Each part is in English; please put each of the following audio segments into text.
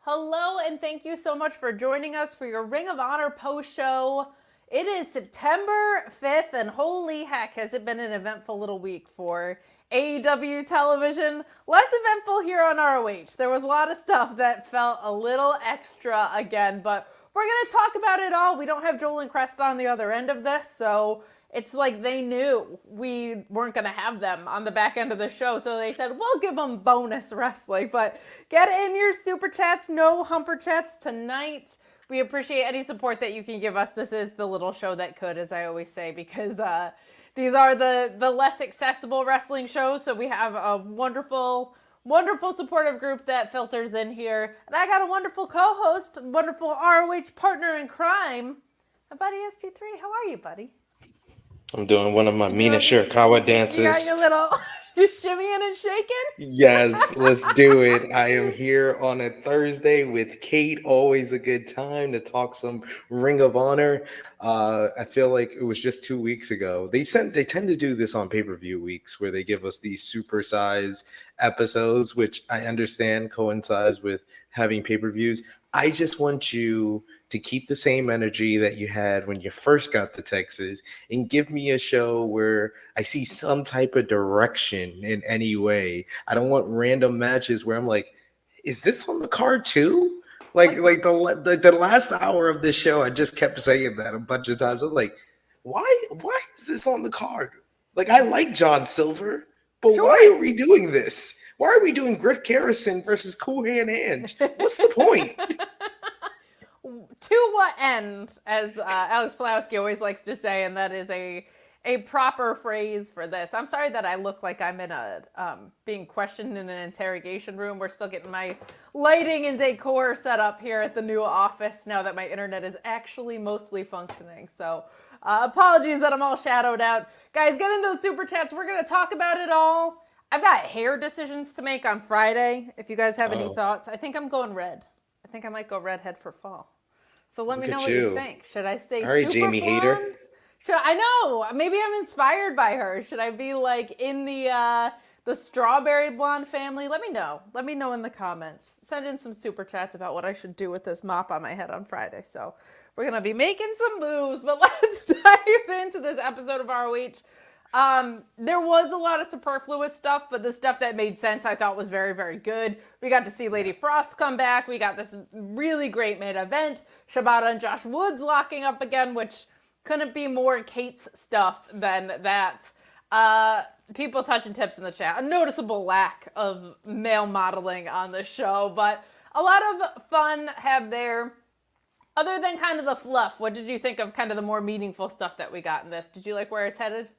Hello, and thank you so much for joining us for your Ring of Honor post show. It is September 5th, and holy heck, has it been an eventful little week for AEW television. Less eventful here on ROH. There was a lot of stuff that felt a little extra again, but we're going to talk about it all. We don't have Joel and Crest on the other end of this, so it's like they knew we weren't going to have them on the back end of the show, so they said, we'll give them bonus wrestling. But get in your super chats, no humper chats tonight. We appreciate any support that you can give us. This is the little show that could, as I always say, because these are the less accessible wrestling shows, so we have a wonderful supportive group that filters in here. And I got a wonderful co-host, wonderful ROH partner in crime, my buddy SP3. How are you, buddy? I'm doing one of my Mina Shirikawa dances. You got your little, you're shimmying and shaking? Yes, let's do it. I am here on a Thursday with Kate. Always a good time to talk some Ring of Honor. I feel like it was just 2 weeks ago. They tend to do this on pay-per-view weeks where they give us these supersized episodes, which I understand coincides with having pay-per-views. I just want you to keep the same energy that you had when you first got to Texas and give me a show where I see some type of direction in any way. I don't want random matches where I'm like, is this on the card too? Like the last hour of this show, I just kept saying that a bunch of times. I was like, why is this on the card? Like, I like John Silver, but Sure. Why are we doing this? Why are we doing Griff Garrison versus Cool Hand Ange? What's the point? To what end, as Alex Pulowski always likes to say, and that is a proper phrase for this. I'm sorry that I look like I'm in a being questioned in an interrogation room. We're still getting my lighting and decor set up here at the new office now that my internet is actually mostly functioning. So apologies that I'm all shadowed out. Guys, get in those super chats. We're going to talk about it all. I've got hair decisions to make on Friday. If you guys have any thoughts, I think I'm going red. I think I might go redhead for fall. So let me know what you think. Should I stay super Jamie blonde? Hader. I know. Maybe I'm inspired by her. Should I be like in the strawberry blonde family? Let me know. Let me know in the comments. Send in some super chats about what I should do with this mop on my head on Friday. So we're going to be making some moves, but let's dive into this episode of ROH. There was a lot of superfluous stuff, but the stuff that made sense I thought was very, very good. We got to see Lady Frost come back. We got this really great main event. Shibata and Josh Woods locking up again, which couldn't be more Kate's stuff than that. People touching tips in the chat. A noticeable lack of male modeling on the show, but a lot of fun had there. Other than kind of the fluff, what did you think of kind of the more meaningful stuff that we got in this? Did you like where it's headed?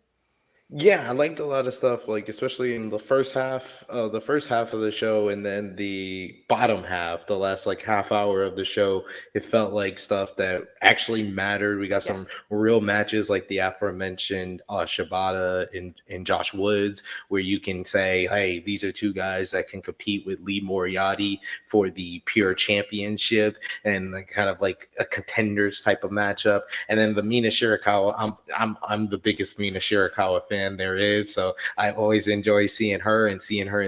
Yeah, I liked a lot of stuff, like especially in the first half of the show, and then the bottom half, the last like half hour of the show. It felt like stuff that actually mattered. We got some real matches, like the aforementioned Shibata and Josh Woods, where you can say, hey, these are two guys that can compete with Lee Moriarty for the pure championship, and like kind of like a contenders type of matchup. And then the Mina Shirikawa, I'm the biggest Mina Shirikawa fan there is, so I always enjoy seeing her in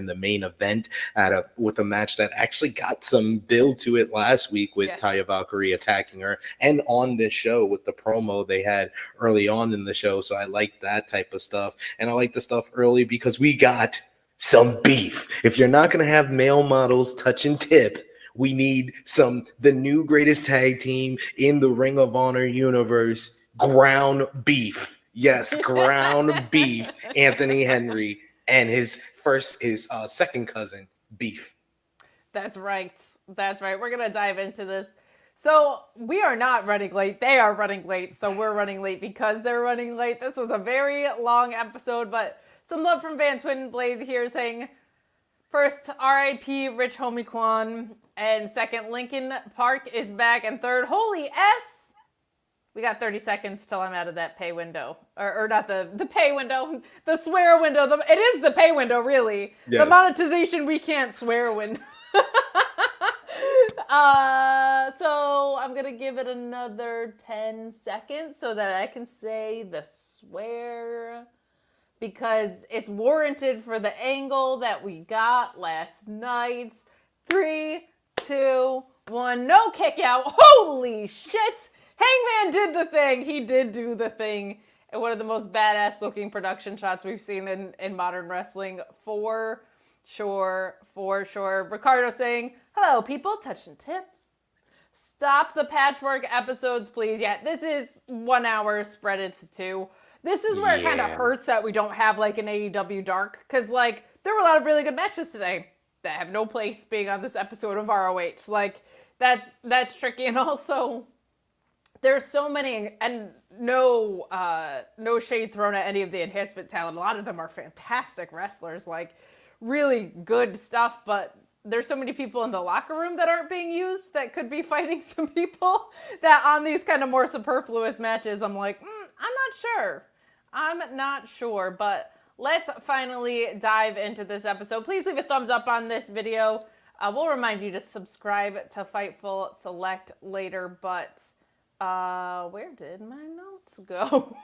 the main event with a match that actually got some build to it last week with Taya Valkyrie attacking her, and on this show with the promo they had early on in the show. So I like that type of stuff, and I like the stuff early because we got some beef. If you're not going to have male models touch and tip, we need the new greatest tag team in the Ring of Honor universe, ground beef. Yes, ground beef. Anthony Henry and his second cousin, Beef. That's right. We're going to dive into this. So we are not running late. They are running late. So we're running late because they're running late. This was a very long episode, but some love from Van Twinblade here saying, first, R.I.P. Rich Homie Quan. And second, Lincoln Park is back. And third, holy S. We got 30 seconds till I'm out of that pay window. Or not the pay window, the swear window. It is the pay window, really. Yes. The monetization we can't swear window. So I'm going to give it another 10 seconds so that I can say the swear. Because it's warranted for the angle that we got last night. 3, 2, 1, no kick out. Holy shit! Hangman did the thing. He did do the thing. And one of the most badass looking production shots we've seen in modern wrestling. For sure. Ricardo saying, hello, people, touching tips. Stop the patchwork episodes, please. Yeah, this is 1 hour spread into 2. This is where it kind of hurts that we don't have like an AEW Dark. Because like, there were a lot of really good matches today that have no place being on this episode of ROH. Like, that's tricky. And also, there's so many, and no shade thrown at any of the enhancement talent. A lot of them are fantastic wrestlers, like really good stuff, but there's so many people in the locker room that aren't being used that could be fighting some people that on these kind of more superfluous matches, I'm like, I'm not sure, but let's finally dive into this episode. Please leave a thumbs up on this video. We'll remind you to subscribe to Fightful Select later, but where did my notes go?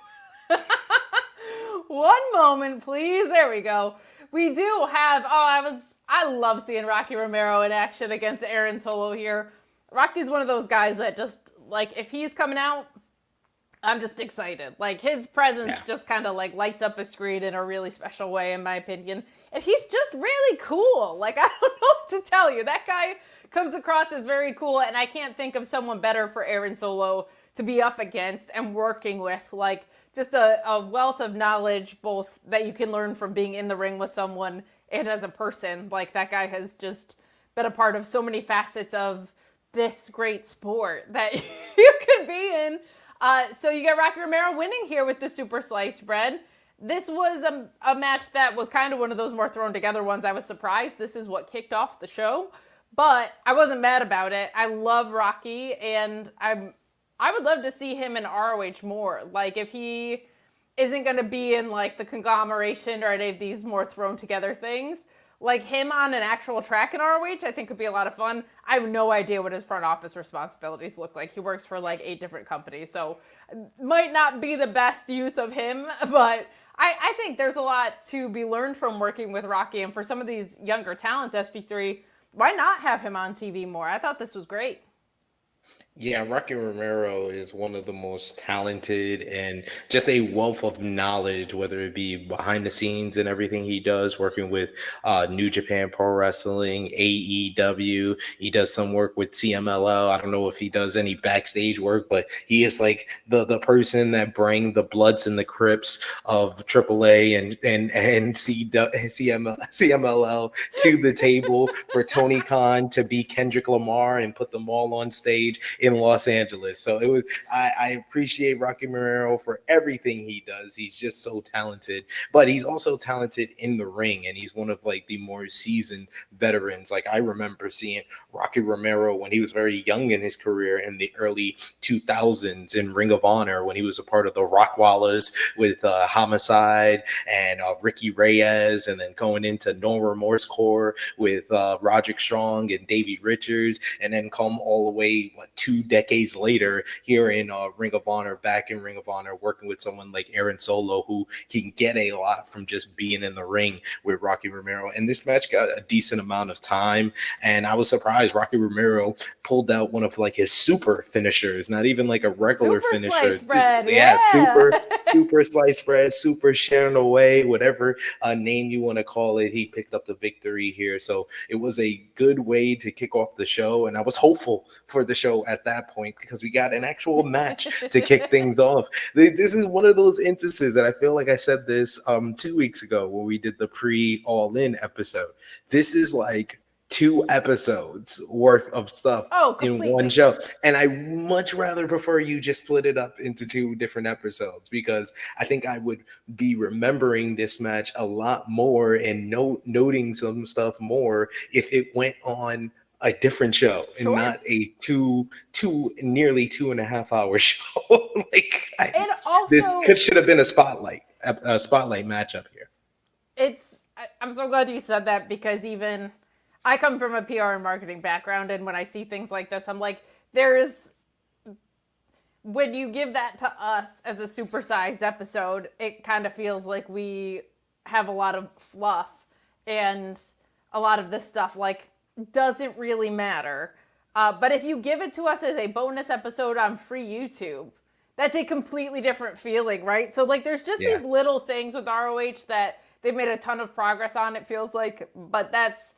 One moment, please. There we go. We do have, I love seeing Rocky Romero in action against Aaron Solo here. Rocky's one of those guys that just, like, if he's coming out, I'm just excited. Like, his presence just kind of, like, lights up a screen in a really special way, in my opinion. And he's just really cool. Like, I don't know what to tell you. That guy comes across as very cool, and I can't think of someone better for Aaron Solo to be up against and working with. Like, just a wealth of knowledge, both that you can learn from being in the ring with someone and as a person. Like, that guy has just been a part of so many facets of this great sport that you could be in. So you get Rocky Romero winning here with the super sliced bread. This was a match that was kind of one of those more thrown together ones. I was surprised. This is what kicked off the show, but I wasn't mad about it. I love Rocky, and I would love to see him in ROH more. Like, if he isn't going to be in, like, the conglomeration or any of these more thrown together things, like, him on an actual track in ROH, I think could be a lot of fun. I have no idea what his front office responsibilities look like. He works for, like, 8 different companies, so might not be the best use of him, but I think there's a lot to be learned from working with Rocky, and for some of these younger talents, SP3, why not have him on TV more? I thought this was great. Yeah, Rocky Romero is one of the most talented and just a wealth of knowledge, whether it be behind the scenes and everything he does, working with New Japan Pro Wrestling, AEW. He does some work with CMLL. I don't know if he does any backstage work, but he is like the person that bring the Bloods and the Crips of AAA and CMLL to the table for Tony Khan to be Kendrick Lamar and put them all on stage in Los Angeles. So it was, I appreciate Rocky Romero for everything he does. He's just so talented, but he's also talented in the ring, and he's one of like the more seasoned veterans. Like, I remember seeing Rocky Romero when he was very young in his career in the early 2000s in Ring of Honor, when he was a part of the Rockwallahs with Homicide and Ricky Reyes, and then going into No Remorse Corps with Roderick Strong and Davey Richards, and then come all the way 2 decades later here in Ring of Honor, back in Ring of Honor, working with someone like Aaron Solo, who can get a lot from just being in the ring with Rocky Romero. And this match got a decent amount of time, and I was surprised Rocky Romero pulled out one of like his super finishers, not even like a regular super finisher. Slice bread, super slice bread, super sharing away, whatever name you want to call it. He picked up the victory here, so it was a good way to kick off the show, and I was hopeful for the show at that point because we got an actual match to kick things off. This is one of those instances, and I feel like I said this 2 weeks ago when we did the pre-All In episode. This is like 2 episodes worth of stuff in one show, and I much rather prefer you just split it up into 2 different episodes, because I think I would be remembering this match a lot more and noting some stuff more if it went on a different show and not a nearly 2.5 hour show. This should have been a spotlight matchup here. I'm so glad you said that, because even I come from a PR and marketing background, and when I see things like this, I'm like, when you give that to us as a supersized episode, it kind of feels like we have a lot of fluff, and a lot of this stuff, like, doesn't really matter. But if you give it to us as a bonus episode on free YouTube, that's a completely different feeling, right? So like there's just these little things with ROH that they've made a ton of progress on, it feels like, but that's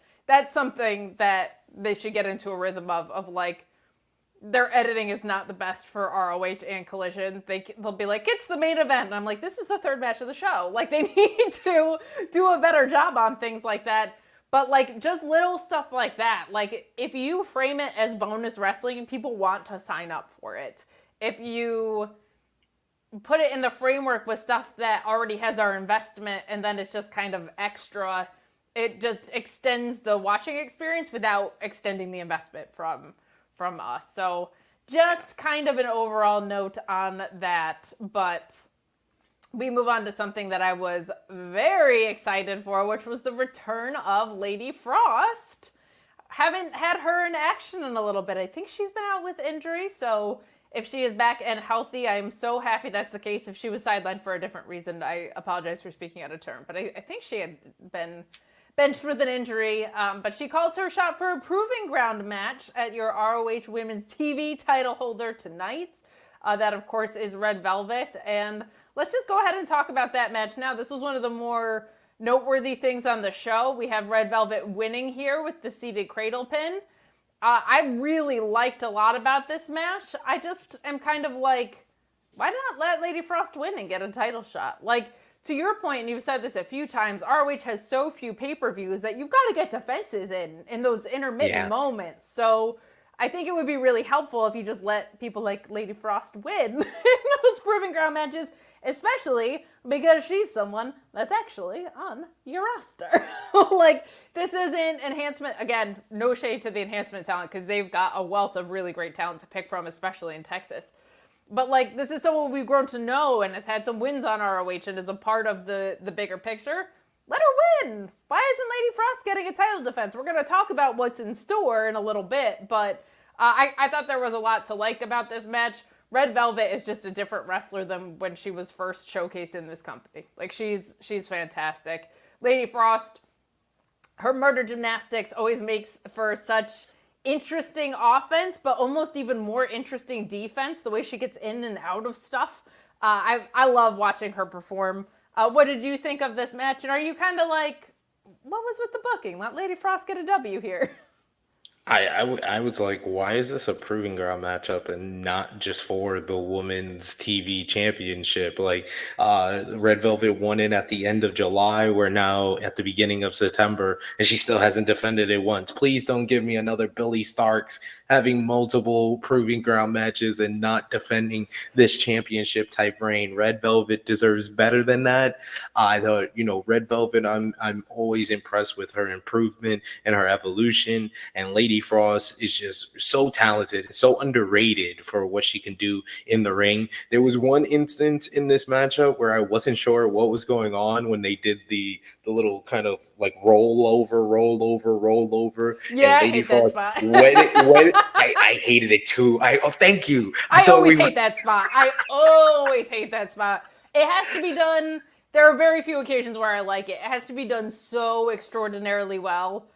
something that they should get into a rhythm of like, their editing is not the best for ROH and Collision. They'll be like, it's the main event. And I'm like, this is the third match of the show. Like, they need to do a better job on things like that. But, like, just little stuff like that. Like, if you frame it as bonus wrestling, people want to sign up for it. If you put it in the framework with stuff that already has our investment and then it's just kind of extra, it just extends the watching experience without extending the investment from us. So just kind of an overall note on that, but we move on to something that I was very excited for, which was the return of Lady Frost. Haven't had her in action in a little bit. I think she's been out with injury, so if she is back and healthy, I am so happy that's the case. If she was sidelined for a different reason, I apologize for speaking out of turn, but I think she had been benched with an injury, but she calls her shot for a proving ground match at your ROH Women's TV title holder tonight. That, of course, is Red Velvet. And let's just go ahead and talk about that match now. This was one of the more noteworthy things on the show. We have Red Velvet winning here with the seated cradle pin. I really liked a lot about this match. I just am kind of like, why not let Lady Frost win and get a title shot? Like, to your point, and you've said this a few times, ROH has so few pay-per-views that you've got to get defenses in those intermittent moments. So I think it would be really helpful if you just let people like Lady Frost win in those proving ground matches, especially because she's someone that's actually on your roster. Like, this isn't enhancement. Again, no shade to the enhancement talent because they've got a wealth of really great talent to pick from, especially in Texas. But, like, this is someone we've grown to know and has had some wins on ROH and is a part of the bigger picture. Let her win. Why isn't Lady Frost getting a title defense? We're going to talk about what's in store in a little bit, but I thought there was a lot to like about this match. Red Velvet is just a different wrestler than when she was first showcased in this company. Like, she's fantastic. Lady Frost, her murder gymnastics always makes for such interesting offense, but almost even more interesting defense, the way she gets in and out of stuff. I love watching her perform. What did you think of this match? And are you kind of like, what was with the booking? Let Lady Frost get a W here. I was like, why is this a proving ground matchup and not just for the women's TV championship? Like, Red Velvet won it at the end of July. We're now at the beginning of September, and she still hasn't defended it once. Please don't give me another Billy Starks having multiple proving ground matches and not defending this championship type reign. Red Velvet deserves better than that. I thought, Red Velvet, I'm always impressed with her improvement and her evolution. And Lady Frost is just so talented, so underrated for what she can do in the ring. There was one instance in this matchup where I wasn't sure what was going on when they did the little kind of like roll over. Yeah, and Lady I hate Frost that spot. I hated it too. Thank you. I always hate that spot. I always hate that spot. It has to be done. There are very few occasions where I like it. It has to be done so extraordinarily well.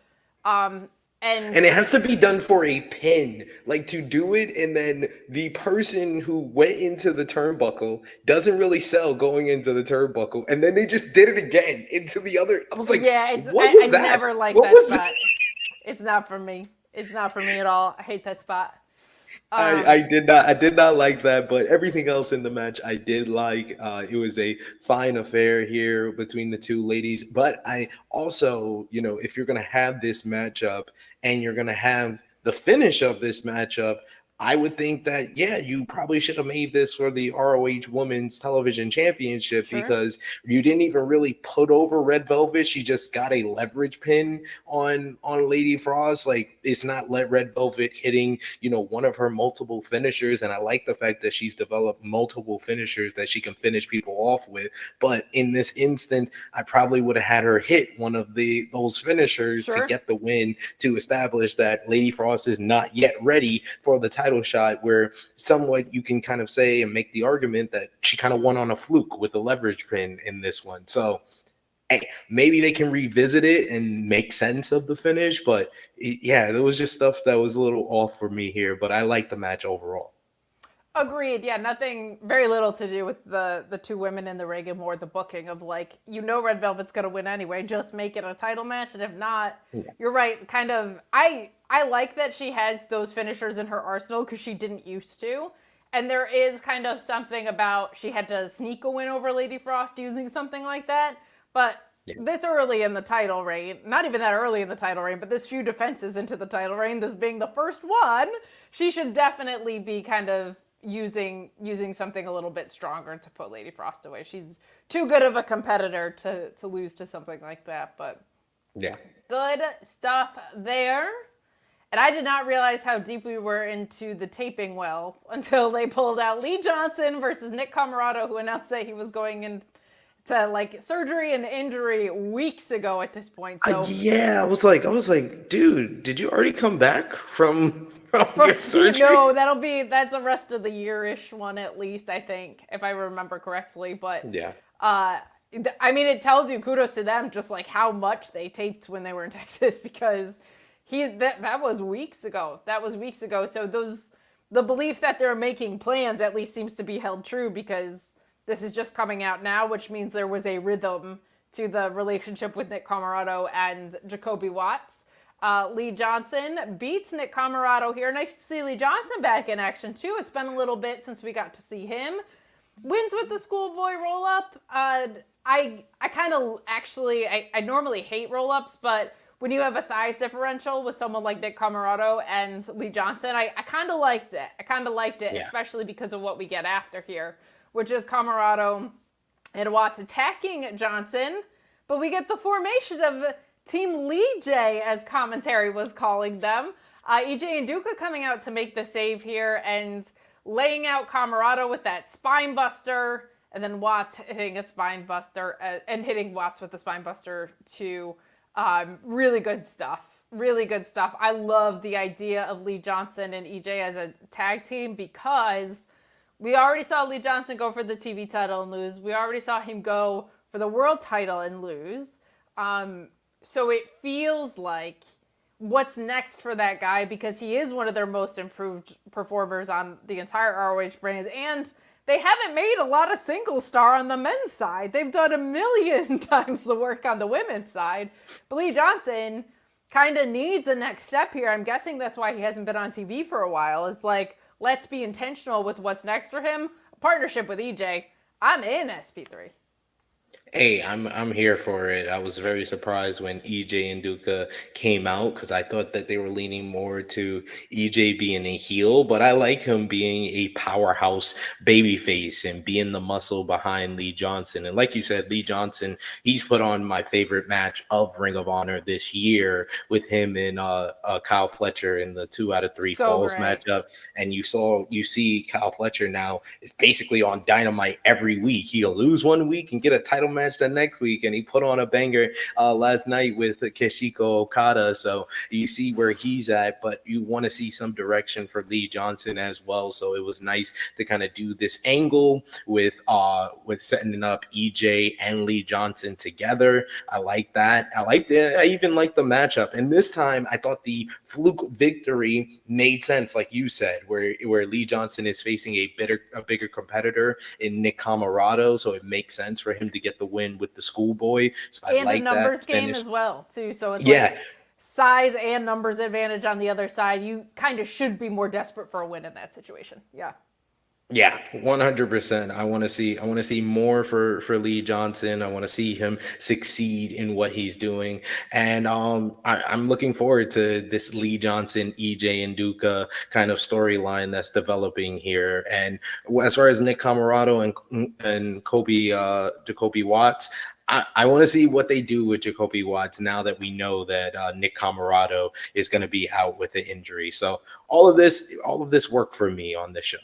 And it has to be done for a pin, like to do it, and then the person who went into the turnbuckle doesn't really sell going into the turnbuckle, and then they just did it again into the other. I was like, yeah, I never liked that spot. It's not for me. It's not for me at all. I hate that spot. I did not like that, but everything else in the match I did like. It was a fine affair here between the two ladies, but I also, if you're going to have this matchup and you're going to have the finish of this matchup, I would think that, you probably should have made this for the ROH Women's Television Championship, because you didn't even really put over Red Velvet. She just got a leverage pin on Lady Frost. Like, it's not Red Velvet hitting, one of her multiple finishers. And I like the fact that she's developed multiple finishers that she can finish people off with. But in this instance, I probably would have had her hit one of those finishers to get the win, to establish that Lady Frost is not yet ready for the title shot, where somewhat you can kind of say and make the argument that she kind of won on a fluke with a leverage pin in this one. So maybe they can revisit it and make sense of the finish. But yeah, there was just stuff that was a little off for me here. But I like the match overall. Agreed. Yeah, nothing, very little to do with the two women in the ring and more the booking of like, Red Velvet's gonna win anyway. Just make it a title match, and if not, you're right. Kind of, I like that she has those finishers in her arsenal because she didn't used to, and there is kind of something about she had to sneak a win over Lady Frost using something like that, but. Yeah. This early in the title reign, not even that early in the title reign, but this few defenses into the title reign, this being the first one, she should definitely be kind of using something a little bit stronger to put Lady Frost away. She's too good of a competitor to lose to something like that. But yeah, good stuff there. And I did not realize how deep we were into the taping well until they pulled out Lee Johnson versus Nick Comoroto, who announced that he was going into like surgery and injury weeks ago at this point. So yeah, I was like, dude, did you already come back from your surgery? No, that's a rest of the year-ish one at least, I think, if I remember correctly. But yeah, I mean, it tells you kudos to them just like how much they taped when they were in Texas because that was weeks ago. That was weeks ago. So the belief that they're making plans at least seems to be held true because this is just coming out now, which means there was a rhythm to the relationship with Nick Comoroto and Jacoby Watts. Lee Johnson beats Nick Comoroto here. Nice to see Lee Johnson back in action, too. It's been a little bit since we got to see him. Wins with the schoolboy roll-up. I kind of actually, I normally hate roll-ups, but when you have a size differential with someone like Nick Comoroto and Lee Johnson, I kind of liked it. Yeah. Especially because of what we get after here, which is Comoroto and Watts attacking Johnson. But we get the formation of Team Lee J, as commentary was calling them. EJ and Duca coming out to make the save here and laying out Comoroto with that spine buster, and then Watts hitting a spine buster and hitting Watts with the spine buster too. Really good stuff. Really good stuff. I love the idea of Lee Johnson and EJ as a tag team because we already saw Lee Johnson go for the TV title and lose. We already saw him go for the world title and lose. So it feels like what's next for that guy because he is one of their most improved performers on the entire ROH brand. And they haven't made a lot of single star on the men's side. They've done 1,000,000 times the work on the women's side. But Lee Johnson kind of needs a next step here. I'm guessing that's why he hasn't been on TV for a while. Is like, let's be intentional with what's next for him. A partnership with EJ. I'm in SP3. Hey, I'm here for it. I was very surprised when EJ and Duca came out because I thought that they were leaning more to EJ being a heel, but I like him being a powerhouse babyface and being the muscle behind Lee Johnson. And like you said, Lee Johnson, he's put on my favorite match of Ring of Honor this year with him and Kyle Fletcher in the 2 out of 3 falls matchup. And you see Kyle Fletcher now is basically on Dynamite every week. He'll lose one week and get a title match the next week, and he put on a banger last night with Kishiko Okada. So you see where he's at, but you want to see some direction for Lee Johnson as well. So it was nice to kind of do this angle with setting up EJ and Lee Johnson together. I like that. I even like the matchup. And this time I thought the fluke victory made sense, like you said, where Lee Johnson is facing a bigger competitor in Nick Comoroto. So it makes sense for him to get the win with the schoolboy. So I like that. And a numbers game as well, too. So it's like size and numbers advantage on the other side. You kind of should be more desperate for a win in that situation. Yeah. Yeah, 100%. I want to see more for Lee Johnson. I want to see him succeed in what he's doing. And I'm looking forward to this Lee Johnson, EJ and Duca kind of storyline that's developing here. And as far as Nick Comoroto and Jacoby Watts, I want to see what they do with Jacoby Watts now that we know that Nick Comoroto is going to be out with an injury. So all of this worked for me on this show.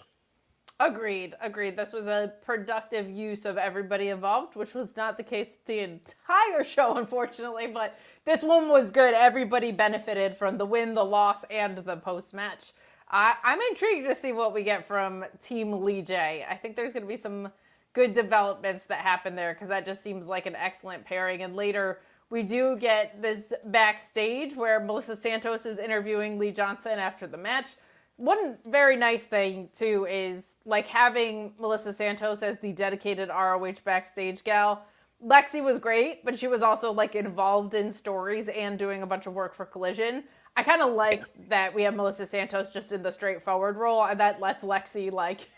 Agreed. This was a productive use of everybody involved, which was not the case the entire show, unfortunately, but this one was good. Everybody benefited from the win, the loss, and the post-match. I'm intrigued to see what we get from Team Lee J. I think there's going to be some good developments that happen there, because that just seems like an excellent pairing. And later we do get this backstage where Melissa Santos is interviewing Lee Johnson after the match. One very nice thing too is like having Melissa Santos as the dedicated ROH backstage gal. Lexi was great, but she was also like involved in stories and doing a bunch of work for Collision. I kind of like that we have Melissa Santos just in the straightforward role, and that lets Lexi like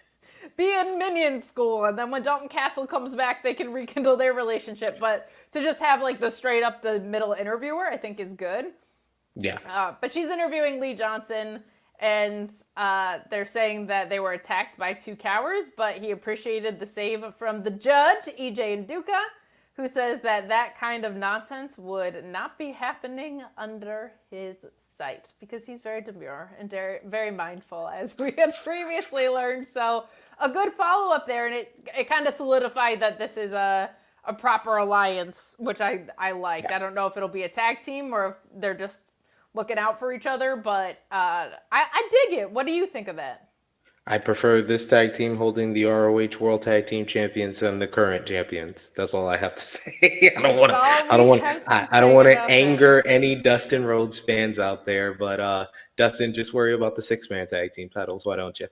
be in Minion School, and then when Dalton Castle comes back, they can rekindle their relationship. But to just have like the straight up the middle interviewer, I think is good. Yeah. But she's interviewing Lee Johnson, and they're saying that they were attacked by two cowards, but he appreciated the save from the judge, EJ Nduka, who says that that kind of nonsense would not be happening under his sight, because he's very demure and very mindful, as we had previously learned. So a good follow-up there, and it kind of solidified that this is a proper alliance, which I liked. I don't know if it'll be a tag team or if they're just looking out for each other, but I dig it. What do you think of that? I prefer this tag team holding the ROH World Tag Team Champions than the current champions. That's all I have to say. I don't want to anger any Dustin Rhodes fans out there, but Dustin, just worry about the 6-man tag team titles. Why don't you?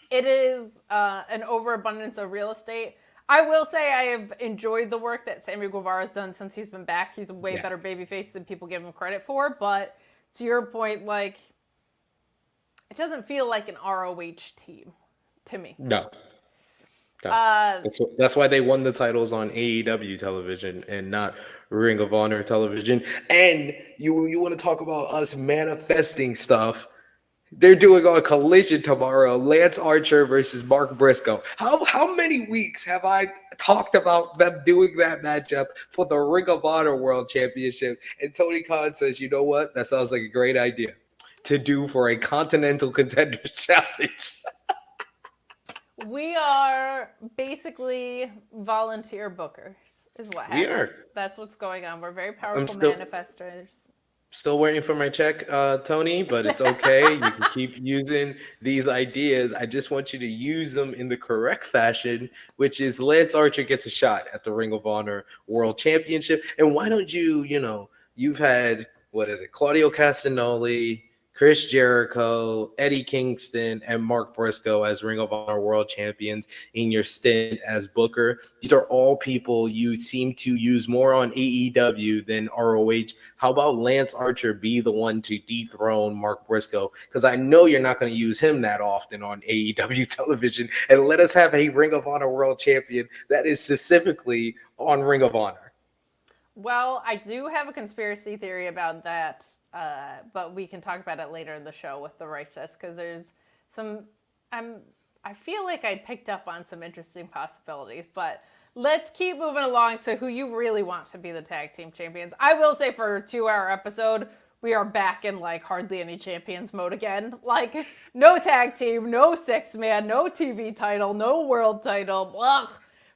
It is an overabundance of real estate. I will say I have enjoyed the work that Sammy Guevara's done since he's been back. He's a way better babyface than people give him credit for. But to your point, like, it doesn't feel like an ROH team to me. No. That's why they won the titles on AEW television and not Ring of Honor television. And you want to talk about us manifesting stuff? They're doing on Collision tomorrow, Lance Archer versus Mark Briscoe. How many weeks have I talked about them doing that matchup for the Ring of Honor World Championship? And Tony Khan says, you know what? That sounds like a great idea to do for a Continental Contenders Challenge. We are basically volunteer bookers, is what happens. We are. That's what's going on. We're very powerful manifestors. Still waiting for my check, Tony, but it's okay. You can keep using these ideas. I just want you to use them in the correct fashion, which is Lance Archer gets a shot at the Ring of Honor World Championship. And why don't you've had, Claudio Castagnoli, Chris Jericho, Eddie Kingston, and Mark Briscoe as Ring of Honor World Champions in your stint as Booker. These are all people you seem to use more on AEW than ROH. How about Lance Archer be the one to dethrone Mark Briscoe? Because I know you're not going to use him that often on AEW television. And let us have a Ring of Honor World Champion that is specifically on Ring of Honor. Well, I do have a conspiracy theory about that, but we can talk about it later in the show with the Righteous, because there's I feel like I picked up on some interesting possibilities, but let's keep moving along to who you really want to be the tag team champions. I will say for a 2-hour episode, we are back in like hardly any champions mode again. Like no tag team, no 6-man, no TV title, no world title. Ugh.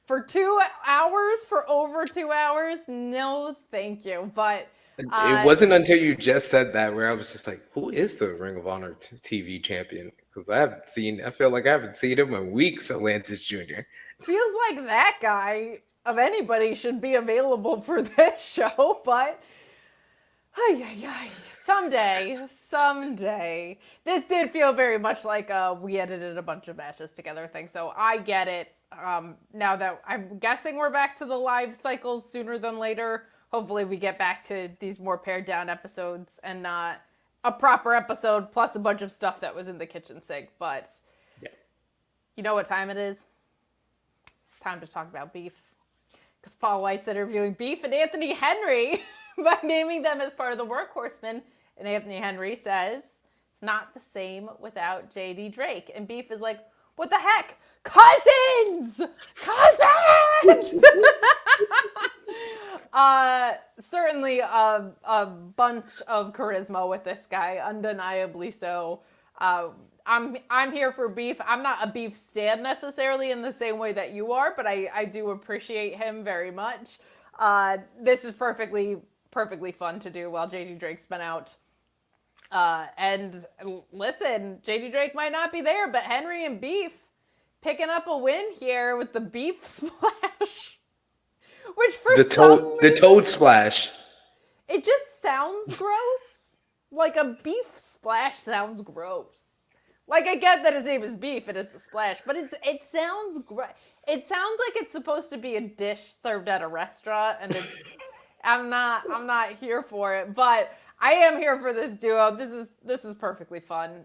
For 2 hours, for over 2 hours, no thank you. But it wasn't until you just said that where I was just like, who is the Ring of Honor TV champion? Because I feel like I haven't seen him in weeks, Atlantis Jr. Feels like that guy of anybody should be available for this show, but someday. This did feel very much like we edited a bunch of matches together thing, so I get it. Now that I'm guessing we're back to the live cycles sooner than later, hopefully we get back to these more pared down episodes and not a proper episode plus a bunch of stuff that was in the kitchen sink. But You know what time it is? Time to talk about Beef. Because Paul White's interviewing Beef and Anthony Henry by naming them as part of the Workhorsemen. And Anthony Henry says, it's not the same without JD Drake. And Beef is like, what the heck? Cousins! Certainly a bunch of charisma with this guy, undeniably so. I'm here for Beef. I'm not a Beef stan necessarily in the same way that you are, but I do appreciate him very much. This is perfectly fun to do while JD Drake's been out. And listen, JD Drake might not be there, but Henry and Beef picking up a win here with the beef splash. Which for The toad splash. it just sounds gross. Like a beef splash sounds gross. Like I get that his name is Beef and it's a splash, but it sounds great. It sounds like it's supposed to be a dish served at a restaurant, and I'm not here for it, but I am here for this duo. This is perfectly fun.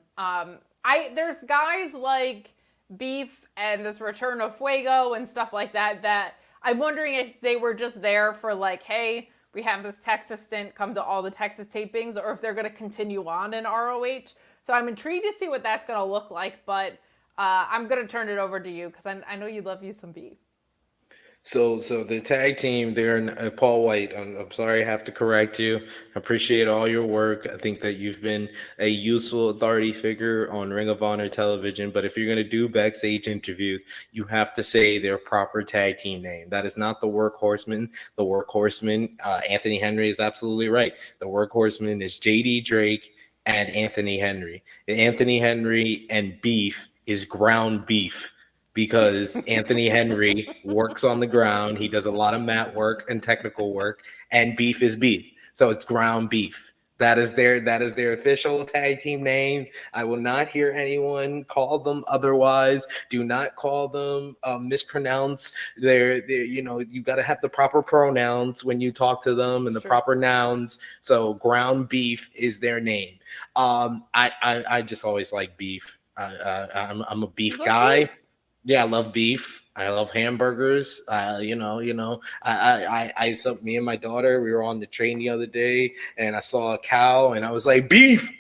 There's guys like Beef and this Return of Fuego and stuff like that I'm wondering if they were just there for like, hey, we have this Texas stint, come to all the Texas tapings, or if they're going to continue on in ROH. So I'm intrigued to see what that's going to look like, but I'm going to turn it over to you because I know you love you some Beef. So the tag team, they're Paul White. I'm sorry I have to correct you. I appreciate all your work. I think that you've been a useful authority figure on Ring of Honor television. But if you're going to do backstage interviews, you have to say their proper tag team name. That is not the Workhorsemen. The Workhorsemen, Anthony Henry is absolutely right. The Workhorsemen is JD Drake and Anthony Henry. Anthony Henry and Beef is ground beef. Because Anthony Henry works on the ground. He does a lot of mat work and technical work, and Beef is Beef. So it's ground beef. That is their official tag team name. I will not hear anyone call them otherwise. Do not call them mispronounce their you got to have the proper pronouns when you talk to them and the proper nouns. So ground beef is their name. I just always like beef. I'm a beef guy. Beef? Yeah, I love beef. I love hamburgers. I saw me and my daughter, we were on the train the other day and I saw a cow and I was like, beef.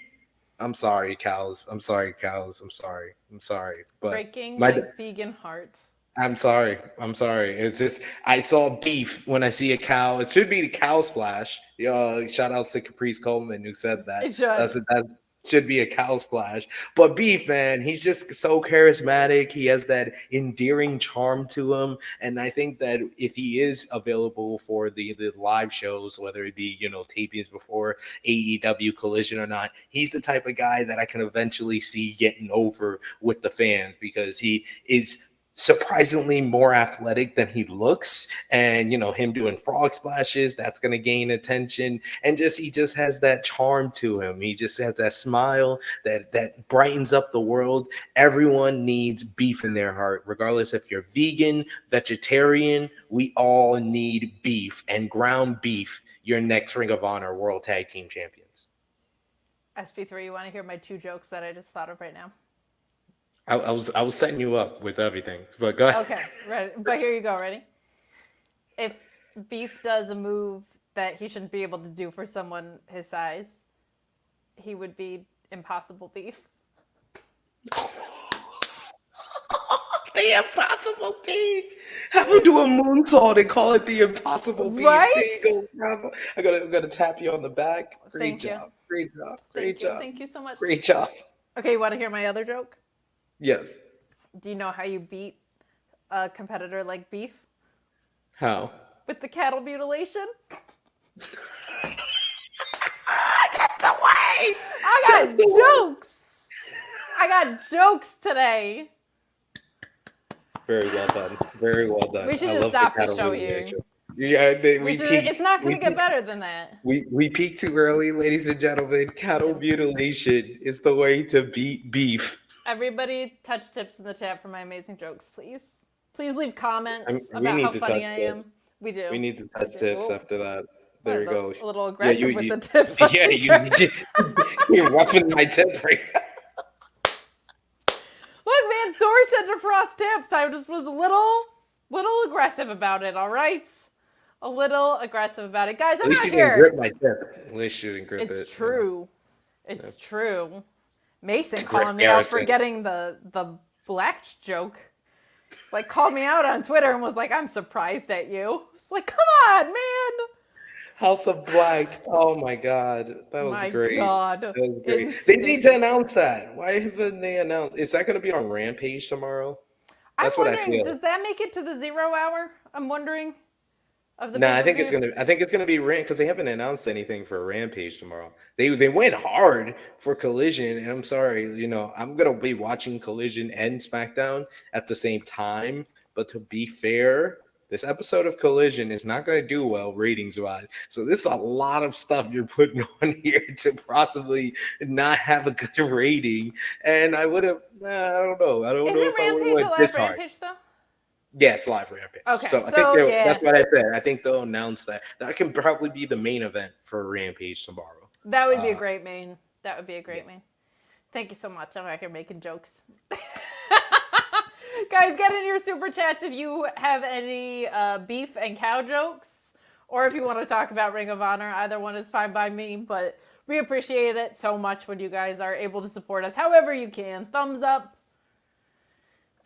I'm sorry, cows. I'm sorry. But breaking my vegan heart. I'm sorry. It's just I saw beef when I see a cow. It should be the cow splash. Shout out to Caprice Coleman who said that. It should. That should be a cow splash. But Beef, man, he's just so charismatic. He has that endearing charm to him. And I think that if he is available for the live shows, whether it be, tapings before AEW Collision or not, he's the type of guy that I can eventually see getting over with the fans because he is surprisingly more athletic than he looks, and him doing frog splashes, that's going to gain attention, and he just has that charm to him. He just has that smile that brightens up the world. Everyone needs beef in their heart, regardless if you're vegan, vegetarian. We all need beef, and ground beef, your next Ring of Honor World Tag Team Champions. SP3, you want to hear my 2 jokes that I just thought of right now? I was setting you up with everything, but go ahead. Okay, ready. But here you go. Ready? If Beef does a move that he shouldn't be able to do for someone his size, he would be Impossible Beef. The Impossible Beef. Have him do a moonsault and call it the Impossible Beef. Right? I gotta tap you on the back. Great job. Thank you so much. Great job. Okay, you want to hear my other joke? Yes. Do you know how you beat a competitor like Beef? How? With the cattle mutilation? Get away! I got jokes today. Very well done. We should just stop the show here. Yeah, we peaked. It's not going to get better than that. We peaked too early, ladies and gentlemen. Cattle mutilation is the way to beat beef. Everybody touch tips in the chat for my amazing jokes, please. Please leave comments about how funny I am. We do. We need to touch tips after that. There we go. A little aggressive with the tips. Yeah, you're roughing my tip right now. Look, man, Soar said to Frost tips. I just was a little aggressive about it, all right? A little aggressive about it. Guys, I'm not here. At least you didn't grip my tip. At least you didn't grip it. It's true. It's true. Mason calling me out for getting the black joke. Like, called me out on Twitter and was like, I'm surprised at you. It's like, come on, man. House of Black. Oh, my God. That was great. God. That was great. They need to announce that. Why haven't they announced? Is that going to be on Rampage tomorrow? That's what I feel. Does that make it to the 0 hour? I'm wondering. of the No, I pay-per-view? think it's gonna be because they haven't announced anything for Rampage tomorrow. They went hard for Collision, and I'm sorry, I'm gonna be watching Collision and SmackDown at the same time. But to be fair, this episode of Collision is not gonna do well ratings wise. So this is a lot of stuff you're putting on here to possibly not have a good rating. And I would have, I don't know. I don't Is know it if I would have Rampage a went live this hard. Rampage though? Yeah, it's live Rampage. Okay, So I think so yeah, that's what I said. I think they'll announce that. That can probably be the main event for Rampage tomorrow. that would be a great main. That would be a great Yeah. main. Thank you so much. I'm out here making jokes. Guys, get in your super chats if you have any beef and cow jokes, or if you want to talk about Ring of Honor. Either one is fine by me, but we appreciate it so much when you guys are able to support us however you can. Thumbs up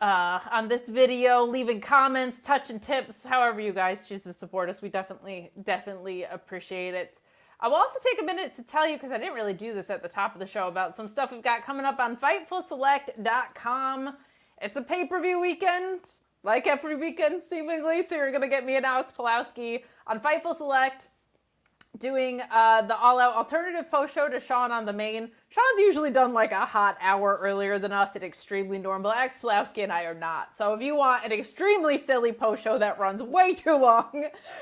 on this video, leaving comments, touching tips, however you guys choose to support us. We definitely appreciate it. I will also take a minute to tell you, because I didn't really do this at the top of the show, about some stuff we've got coming up on FightfulSelect.com. It's a pay-per-view weekend, like every weekend seemingly, so you're going to get me and Alex Pulowski on Fightful Select doing the all-out alternative post-show to Sean on the main. Sean's usually done like a hot hour earlier than us at Extremely Normal. Alex Pulowski and I are not. So if you want an extremely silly post-show that runs way too long,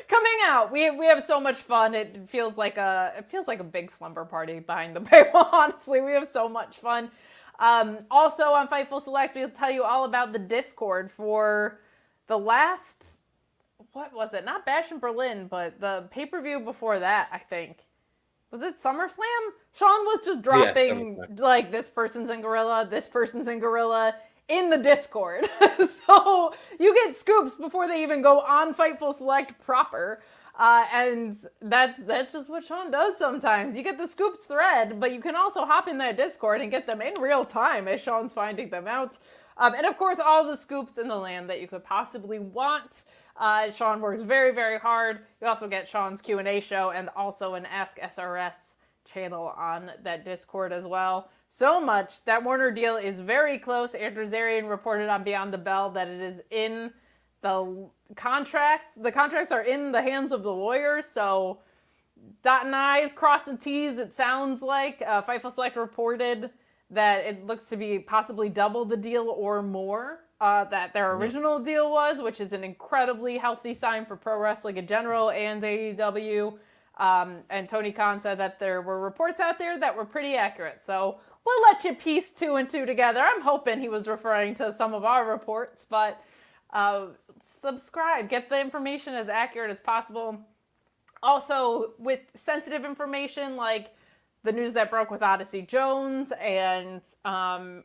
coming out. We have so much fun. It feels like a big slumber party behind the paywall, honestly. We have so much fun. Also on Fightful Select, we'll tell you all about the Discord for the last... what was it? Not Bash in Berlin, but the pay-per-view before that, I think. Was it SummerSlam? Sean was just dropping, like, this person's in Gorilla, this person's in Gorilla, in the Discord. So you get scoops before they even go on Fightful Select proper. And that's just what Sean does sometimes. You get the scoops thread, but you can also hop in that Discord and get them in real time as Sean's finding them out. And of course, all the scoops in the land that you could possibly want. Sean works very, very hard. You also get Sean's Q&A show and also an Ask SRS channel on that Discord as well. So much. That Warner deal is very close. Andrew Zarian reported on Beyond the Bell that it is in the contract. The contracts are in the hands of the lawyers, so dotting I's, crossing T's, it sounds like. Fightful Select reported that it looks to be possibly double the deal or more that their original deal was, which is an incredibly healthy sign for pro wrestling in general and AEW. And Tony Khan said that there were reports out there that were pretty accurate. So we'll let you piece two and two together. I'm hoping he was referring to some of our reports, but subscribe. Get the information as accurate as possible. Also, with sensitive information like the news that broke with Odyssey Jones and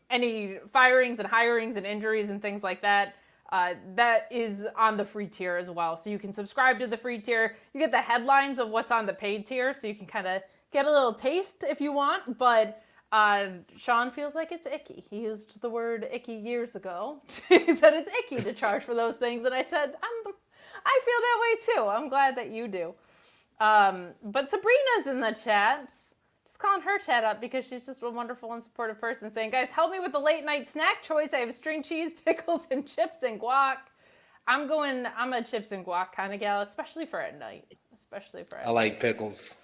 any firings and hirings and injuries and things like that, that is on the free tier as well. So you can subscribe to the free tier. You get the headlines of what's on the paid tier, so you can kind of get a little taste if you want. But Sean feels like it's icky. He used the word icky years ago. He said it's icky to charge for those things. And I said, I feel that way too. I'm glad that you do. But Sabrina's in the chat. Calling her chat up because she's just a wonderful and supportive person, saying, guys, help me with the late night snack choice. I have string cheese, pickles, and chips and guac. I'm a chips and guac kind of gal, especially for at night. I like pickles.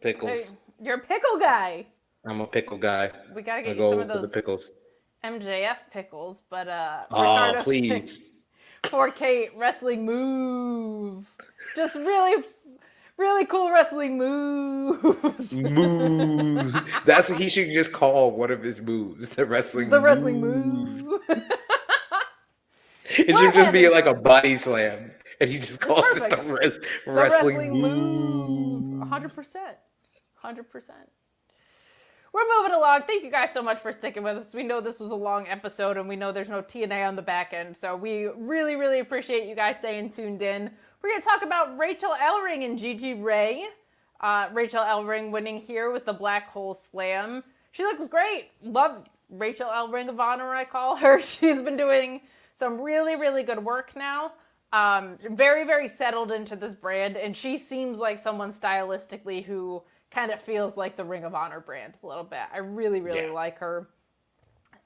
Pickles. Hey, you're a pickle guy. I'm a pickle guy. We gotta get you some of those pickles. MJF pickles, but oh, please. 4K wrestling move. Just really cool wrestling moves. That's what he should just call one of his moves. The wrestling move. It should just be like a body slam. And he just calls it the wrestling move. 100%. We're moving along. Thank you guys so much for sticking with us. We know this was a long episode and we know there's no TNA on the back end. So we really, really appreciate you guys staying tuned in. We're going to talk about Rachael Ellering and Gigi Ray. Rachael Ellering winning here with the Black Hole Slam. She looks great. Love Rachael Ellering of Honor, I call her. She's been doing some really, really good work now. Very, very settled into this brand. And she seems like someone stylistically who kind of feels like the Ring of Honor brand a little bit. I really, really like her.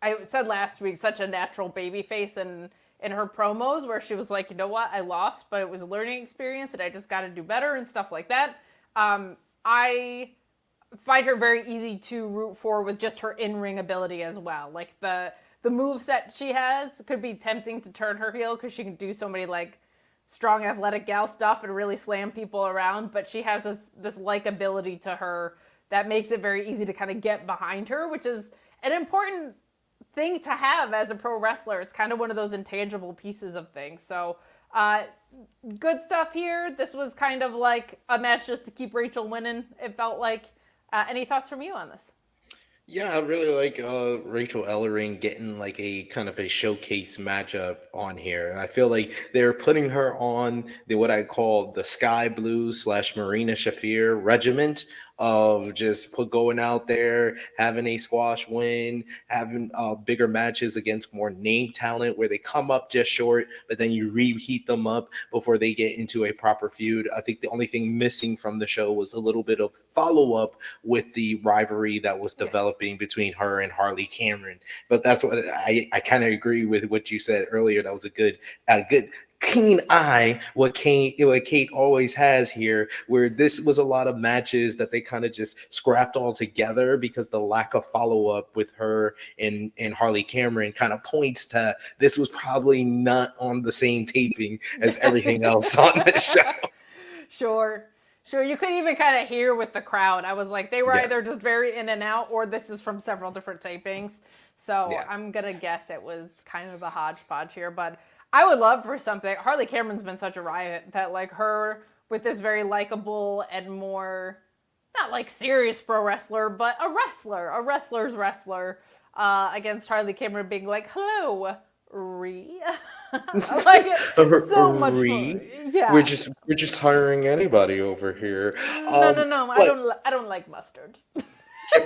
I said last week, such a natural baby face, and in her promos where she was like, you know what, I lost, but it was a learning experience and I just got to do better and stuff like that. I find her very easy to root for with just her in-ring ability as well. Like the moveset she has could be tempting to turn her heel because she can do so many like strong athletic gal stuff and really slam people around, but she has this likability to her that makes it very easy to kind of get behind her, which is an important thing to have as a pro wrestler. It's kind of one of those intangible pieces of things. So good stuff here. This was kind of like a match just to keep Rachael winning, it felt like. Any thoughts from you on this? Yeah, I really like Rachael Ellering getting like a kind of a showcase matchup on here. I feel like they're putting her on the what I call the Sky Blue / Marina Shafir regiment of just going out there, having a squash win, having bigger matches against more name talent where they come up just short, but then you reheat them up before they get into a proper feud. I think the only thing missing from the show was a little bit of follow-up with the rivalry that was developing between her and Harley Cameron. But that's what I kind of agree with what you said earlier. That was a good keen eye what Kate always has here, where this was a lot of matches that they kind of just scrapped all together because the lack of follow-up with her and Harley Cameron kind of points to this was probably not on the same taping as everything else on the show. Sure. You could even kind of hear with the crowd. I was like, they were either just very in and out or this is from several different tapings. So I'm going to guess it was kind of a hodgepodge here, but I would love for something. Harley Cameron's been such a riot that like her with this very likable and more, not like serious pro wrestler, but a wrestler's wrestler against Harley Cameron being like, hello, Ree. I like it so much fun. Yeah. We're just hiring anybody over here. No. I don't like mustard.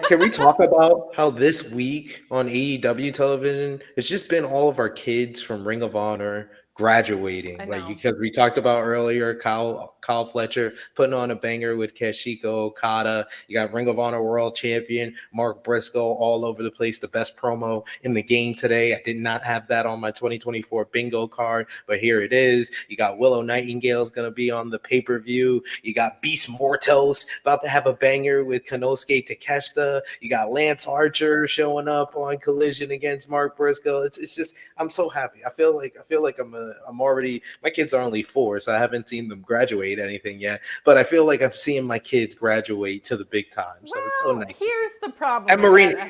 Can we talk about how this week on AEW television, it's just been all of our kids from Ring of Honor graduating? Like, because we talked about earlier, Kyle Fletcher putting on a banger with Kazuchika Okada. You got Ring of Honor World Champion Mark Briscoe all over the place. The best promo in the game today. I did not have that on my 2024 bingo card, but here it is. You got Willow Nightingale's going to be on the pay-per-view. You got Beast Mortos about to have a banger with Konosuke Takeshita. You got Lance Archer showing up on Collision against Mark Briscoe. It's just, I'm so happy. I feel like I'm already, my kids are only 4, so I haven't seen them graduate anything yet, but I feel like I'm seeing my kids graduate to the big time. So it's so nice. Here's the problem. And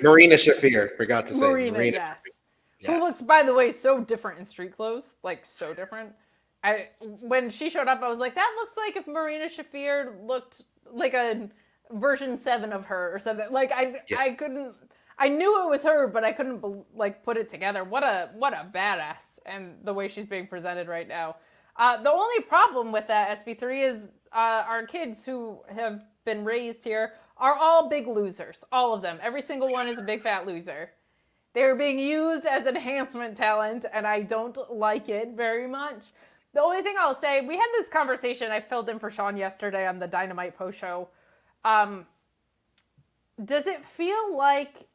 Marina Shafir, forgot to say. Marina, yes. Who looks, by the way, so different in street clothes, like so different. When she showed up, I was like, that looks like if Marina Shafir looked like a version 7 of her or something. Like I couldn't. I knew it was her, but I couldn't like put it together. What a badass, and the way she's being presented right now. The only problem with that SB3 is our kids who have been raised here are all big losers. All of them. Every single one is a big fat loser. They're being used as enhancement talent, and I don't like it very much. The only thing I'll say, we had this conversation I filled in for Sean yesterday on the Dynamite post show. Does it feel like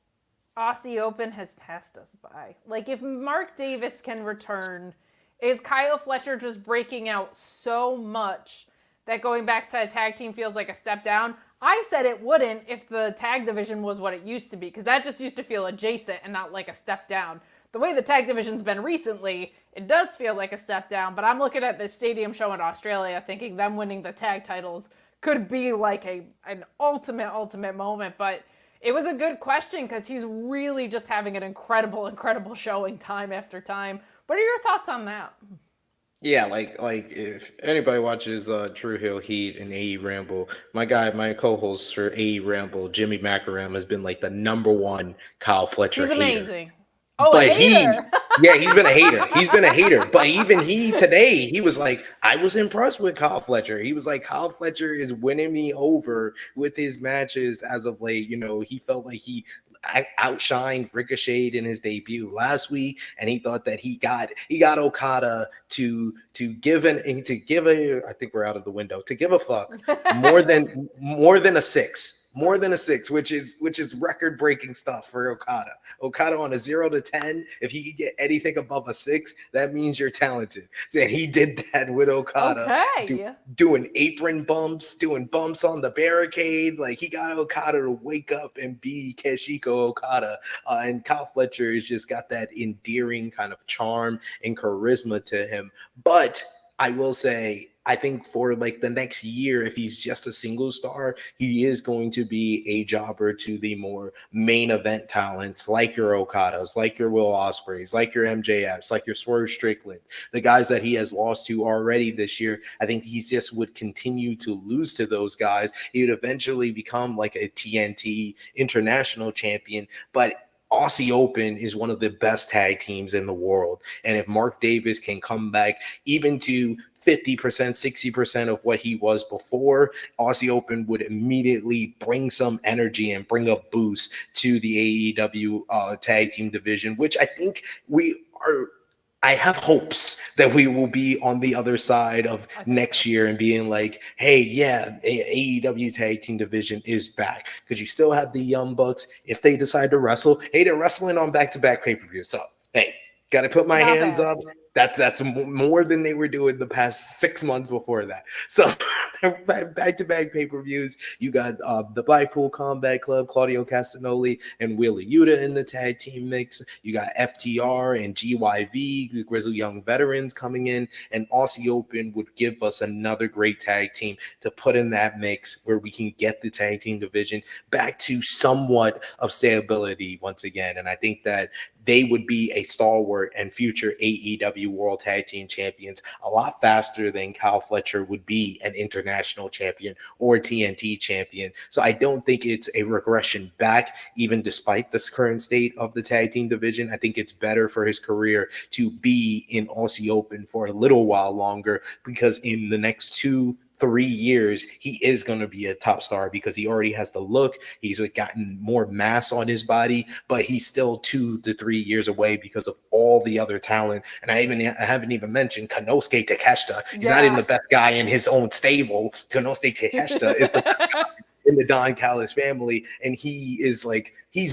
Aussie Open has passed us by? Like, if Mark Davis can return, is Kyle Fletcher just breaking out so much that going back to a tag team feels like a step down? I said it wouldn't if the tag division was what it used to be, because that just used to feel adjacent and not like a step down. The way the tag division's been recently, it does feel like a step down, but I'm looking at the stadium show in Australia thinking them winning the tag titles could be like an ultimate moment, but it was a good question because he's really just having an incredible showing time after time. What are your thoughts on that? Yeah, like if anybody watches True Hill Heat and AE Ramble, my co-host for AE Ramble, Jimmy Macaram, has been like the #1 Kyle Fletcher hater. He's amazing. Oh, but he's been a hater. He's been a hater. But even today, he was like, I was impressed with Kyle Fletcher. He was like, Kyle Fletcher is winning me over with his matches as of late. You know, he felt like he outshined Ricochet in his debut last week, and he thought that he got Okada to give a I think we're out of the window, to give a fuck more than a 6. more than a 6, which is record breaking stuff for Okada. Okada on a 0 to 10, if he could get anything above a 6, that means you're talented. And he did that with Okada. Okay. Doing apron bumps, doing bumps on the barricade. Like, he got Okada to wake up and be Keshiko Okada. And Kyle Fletcher has just got that endearing kind of charm and charisma to him. But I will say, I think for like the next year, if he's just a single star, he is going to be a jobber to the more main event talents like your Okadas, like your Will Ospreys, like your MJFs, like your Swerve Strickland, the guys that he has lost to already this year. I think he just would continue to lose to those guys. He would eventually become like a TNT international champion, but Aussie Open is one of the best tag teams in the world. And if Mark Davis can come back even to 50%, 60% of what he was before, Aussie Open would immediately bring some energy and bring a boost to the AEW tag team division, which I think I have hopes that we will be on the other side of next year and being like, hey, yeah, AEW tag team division is back. Because you still have the Young Bucks. If they decide to wrestle, hey, they're wrestling on back-to-back pay-per-views. So, hey, got to put my hands up. That's more than they were doing the past 6 months before that. So back-to-back pay-per-views. You got the Blackpool Combat Club, Claudio Castagnoli and Wheeler Yuta in the tag team mix. You got FTR and GYV, the Grizzled Young Veterans coming in. And Aussie Open would give us another great tag team to put in that mix where we can get the tag team division back to somewhat of stability once again. And I think that they would be a stalwart and future AEW World Tag Team Champions a lot faster than Kyle Fletcher would be an international champion or TNT champion. So I don't think it's a regression back, even despite this current state of the tag team division. I think it's better for his career to be in Aussie Open for a little while longer, because in the next 2-3 years, he is going to be a top star because he already has the look. He's gotten more mass on his body, but he's still 2 to 3 years away because of all the other talent. And I haven't even mentioned Konosuke Takeshita. He's not even the best guy in his own stable. Konosuke Takeshita is the best guy in the Don Callis family, and he's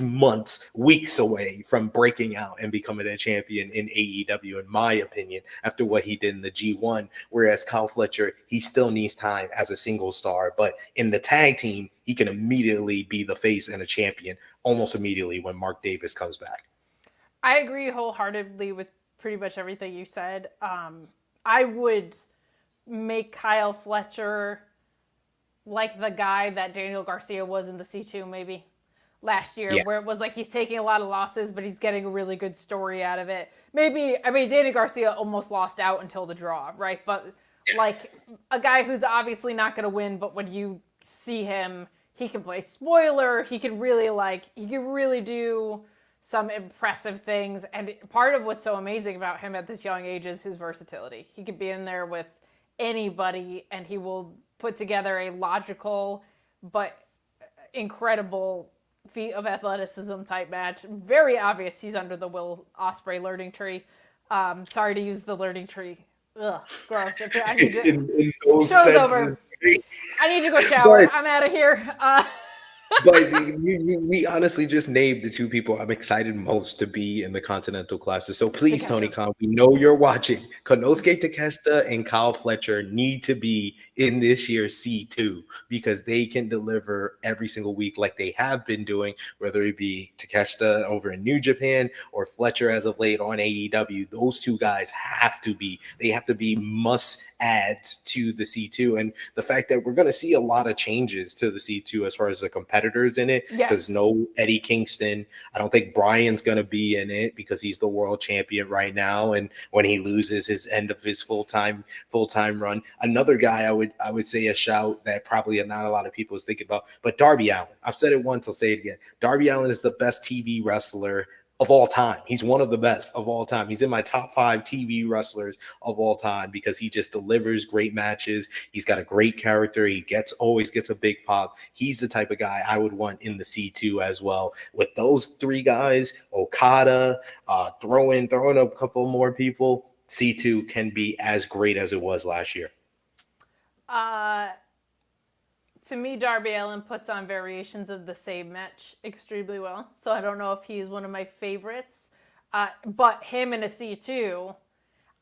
months, weeks away from breaking out and becoming a champion in AEW, in my opinion, after what he did in the G1. Whereas Kyle Fletcher, he still needs time as a single star, but in the tag team, he can immediately be the face and a champion almost immediately when Mark Davis comes back. I agree wholeheartedly with pretty much everything you said. I would make Kyle Fletcher like the guy that Daniel Garcia was in the C2 maybe last year, where it was like he's taking a lot of losses, but he's getting a really good story out of it. Daniel Garcia almost lost out until the draw, right? But like a guy who's obviously not going to win, but when you see him, he can play spoiler. He can really do some impressive things. And part of what's so amazing about him at this young age is his versatility. He could be in there with anybody and he will put together a logical but incredible feat of athleticism type match. Very obvious he's under the Will Ospreay learning tree. Sorry to use the learning tree. Ugh, gross. I need to, in those show's senses, over. I need to go shower. I'm out of here. But we honestly just named the 2 people I'm excited most to be in the Continental classes. So please, Takeshita. Tony Khan, we know you're watching. Konosuke Takeshita and Kyle Fletcher need to be in this year's C2 because they can deliver every single week like they have been doing, whether it be Takeshita over in New Japan or Fletcher as of late on AEW. Those 2 guys have to be must adds to the C2. And the fact that we're going to see a lot of changes to the C2 as far as the competitors in it, because no Eddie Kingston. I don't think Brian's going to be in it because he's the world champion right now. And when he loses his end of his full-time run, another guy I would say a shout that probably not a lot of people is thinking about, but Darby Allin. I've said it once, I'll say it again. Darby Allin is the best TV wrestler of all time. He's one of the best of all time. He's in my top 5 TV wrestlers of all time because he just delivers great matches. He's got a great character. He always gets a big pop. He's the type of guy I would want in the C2 as well. With those 3 guys, Okada, throw in a couple more people, C2 can be as great as it was last year. to me, Darby Allin puts on variations of the same match extremely well. So I don't know if he's one of my favorites. But him in a C2,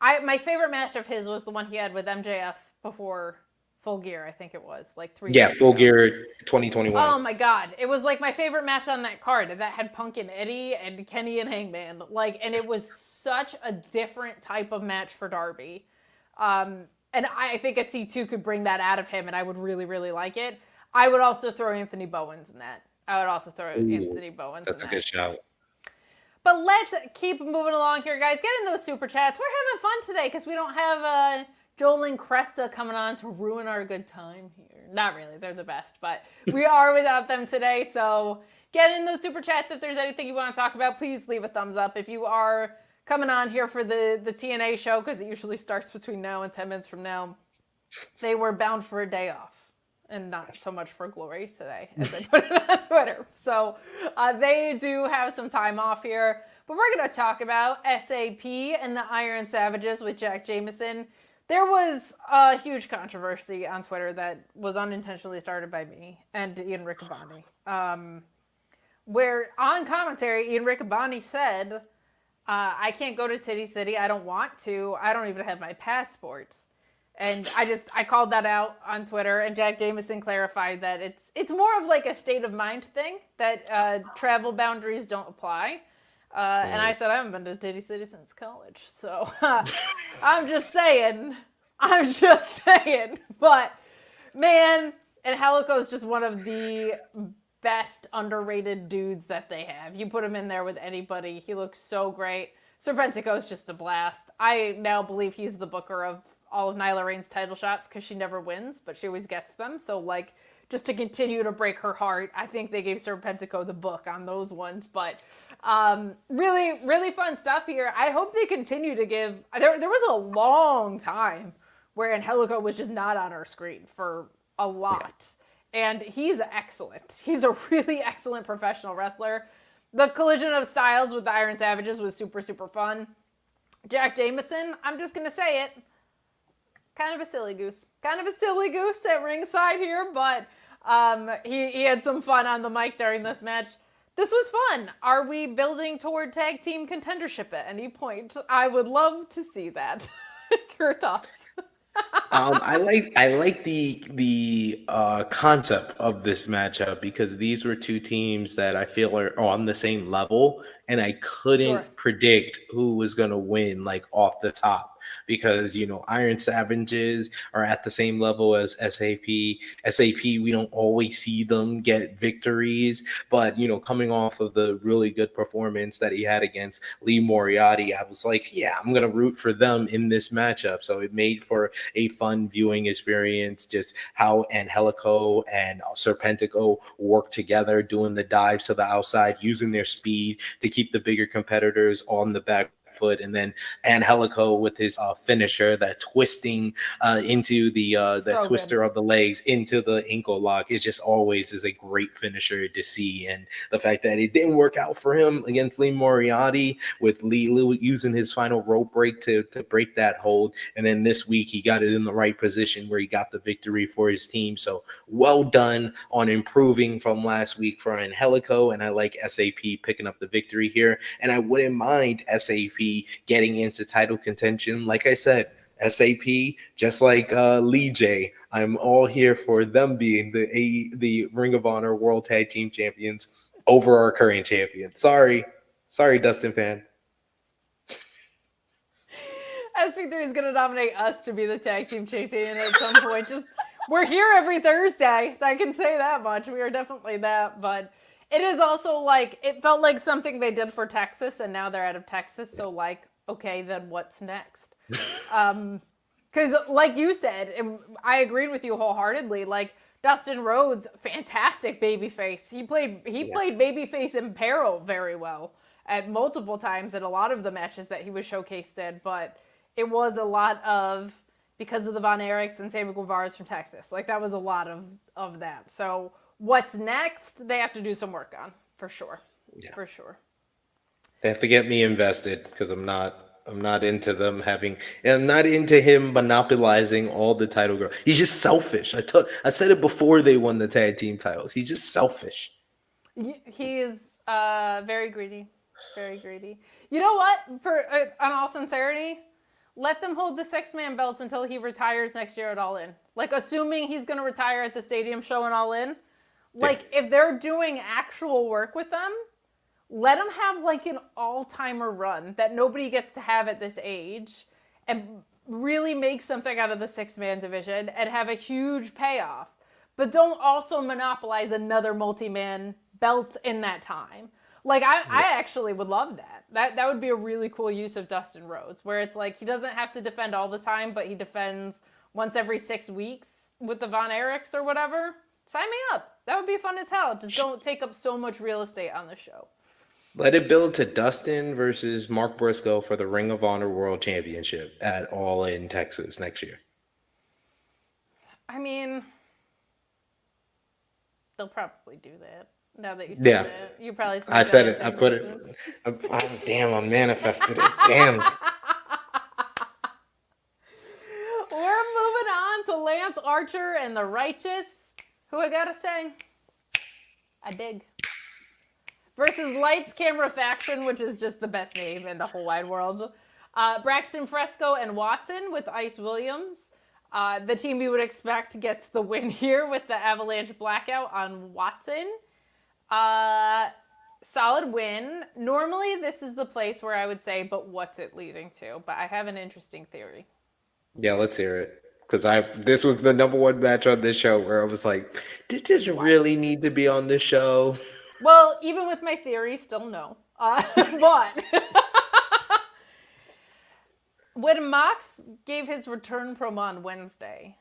my favorite match of his was the one he had with MJF before Full Gear, I think it was, like 3 years Full ago. Gear 2021. Oh my god. It was like my favorite match on that card. That had Punk and Eddie and Kenny and Hangman. And it was such a different type of match for Darby. And I think a C2 could bring that out of him, and I would really, really like it. I would also throw Anthony Bowens in that. Anthony Bowens That's in a that. good shout. But let's keep moving along here, guys. Get in those super chats. We're having fun today because we don't have Joel and Cresta coming on to ruin our good time here. Not really. They're the best, but we are without them today. So get in those super chats. If there's anything you want to talk about, please leave a thumbs up. If you are coming on here for the TNA show, because it usually starts between now and 10 minutes from now, they were bound for a day off. And not so much for glory today, as I put it on Twitter. So they do have some time off here. But we're going to talk about SAP and the Iron Savages with Jack Jameson. There was a huge controversy on Twitter that was unintentionally started by me and Ian Riccaboni. Where on commentary, Ian Riccaboni said, I can't go to Titty City. I don't want to. I don't even have my passports. And I called that out on Twitter, and Jack Jameson clarified that it's more of like a state of mind thing, that travel boundaries don't apply. And I said, I haven't been to Titty City since college. So I'm just saying. But man, and Helico is just one of the best underrated dudes that they have. You put him in there with anybody, he looks so great. Serpentico is just a blast. I now believe he's the booker of all of Nyla Rain's title shots because she never wins, but she always gets them. So, just to continue to break her heart, I think they gave Serpentico the book on those ones. But really, really fun stuff here. I hope they continue to give... There was a long time where Angelico was just not on our screen for a lot. Yeah. And he's excellent. He's a really excellent professional wrestler. The collision of styles with the Iron Savages was super, super fun. Jack Jameson, I'm just going to say it, kind of a silly goose. Kind of a silly goose at ringside here, but he had some fun on the mic during this match. This was fun. Are we building toward tag team contendership at any point? I would love to see that. Your thoughts? I like the concept of this matchup because these were two teams that I feel are on the same level, and I couldn't predict who was gonna win off the top. Because Iron Savages are at the same level as SAP. SAP, we don't always see them get victories, but coming off of the really good performance that he had against Lee Moriarty, I was like, yeah, I'm gonna root for them in this matchup. So it made for a fun viewing experience. Just how Angelico and Serpentico work together, doing the dives to the outside, using their speed to keep the bigger competitors on the back foot, and then Angelico with his finisher, that twisting into the twister of the legs into the ankle lock. It just always is a great finisher to see, and the fact that it didn't work out for him against Lee Moriarty, with Lee using his final rope break to break that hold, and then this week he got it in the right position where he got the victory for his team. So well done on improving from last week for Angelico, and I like SAP picking up the victory here, and I wouldn't mind SAP getting into title contention. Like I said, SAP, just like Lee J, I'm all here for them being the Ring of Honor World Tag Team Champions over our current champion. Sorry, Dustin fan. SP3 is going to nominate us to be the tag team champion at some point. We're here every Thursday. I can say that much. We are definitely that, but it is also it felt like something they did for Texas, and now they're out of Texas. So okay, then what's next? Because like you said, I agreed with you wholeheartedly. Dustin Rhodes, fantastic babyface. He played babyface in peril very well at multiple times in a lot of the matches that he was showcased in. But it was a lot of, because of the Von Erichs and Sammy Guevara's from Texas. That was a lot of that. So what's next? They have to do some work on, for sure. Yeah. For sure. They have to get me invested because I'm not I'm not into them having, and I'm not into him monopolizing all the title girl. He's just selfish. I said it before they won the tag team titles. He's just selfish. He is very greedy. Very greedy. You know what? For on all sincerity, let them hold the 6-man belts until he retires next year at All In. Like, assuming he's going to retire at the stadium show and All In. Like, if they're doing actual work with them, let them have, like, an all-timer run that nobody gets to have at this age and really make something out of the 6-man division and have a huge payoff. But don't also monopolize another multi-man belt in that time. Like, I actually would love that. That would be a really cool use of Dustin Rhodes, where it's like he doesn't have to defend all the time, but he defends once every 6 weeks with the Von Erichs or whatever. Sign me up. That would be fun as hell. Just don't take up so much real estate on the show. Let it build to Dustin versus Mark Briscoe for the Ring of Honor World Championship at All In Texas next year. I mean, they'll probably do that. Now that you said it, you probably. I said it. I put it. Damn, I manifested it. Damn. We're moving on to Lance Archer and the Righteous. Who I gotta say, I dig. Versus Lights Camera Faction, which is just the best name in the whole wide world. Braxton Fresco and Watson with Ice Williams. The team you would expect gets the win here with the Avalanche Blackout on Watson. Solid win. Normally, this is the place where I would say, but what's it leading to? But I have an interesting theory. Yeah, let's hear it. Because this was the number one match on this show where I was like, did this really need to be on this show? Well, even with my theory, still no. But when Mox gave his return promo on Wednesday,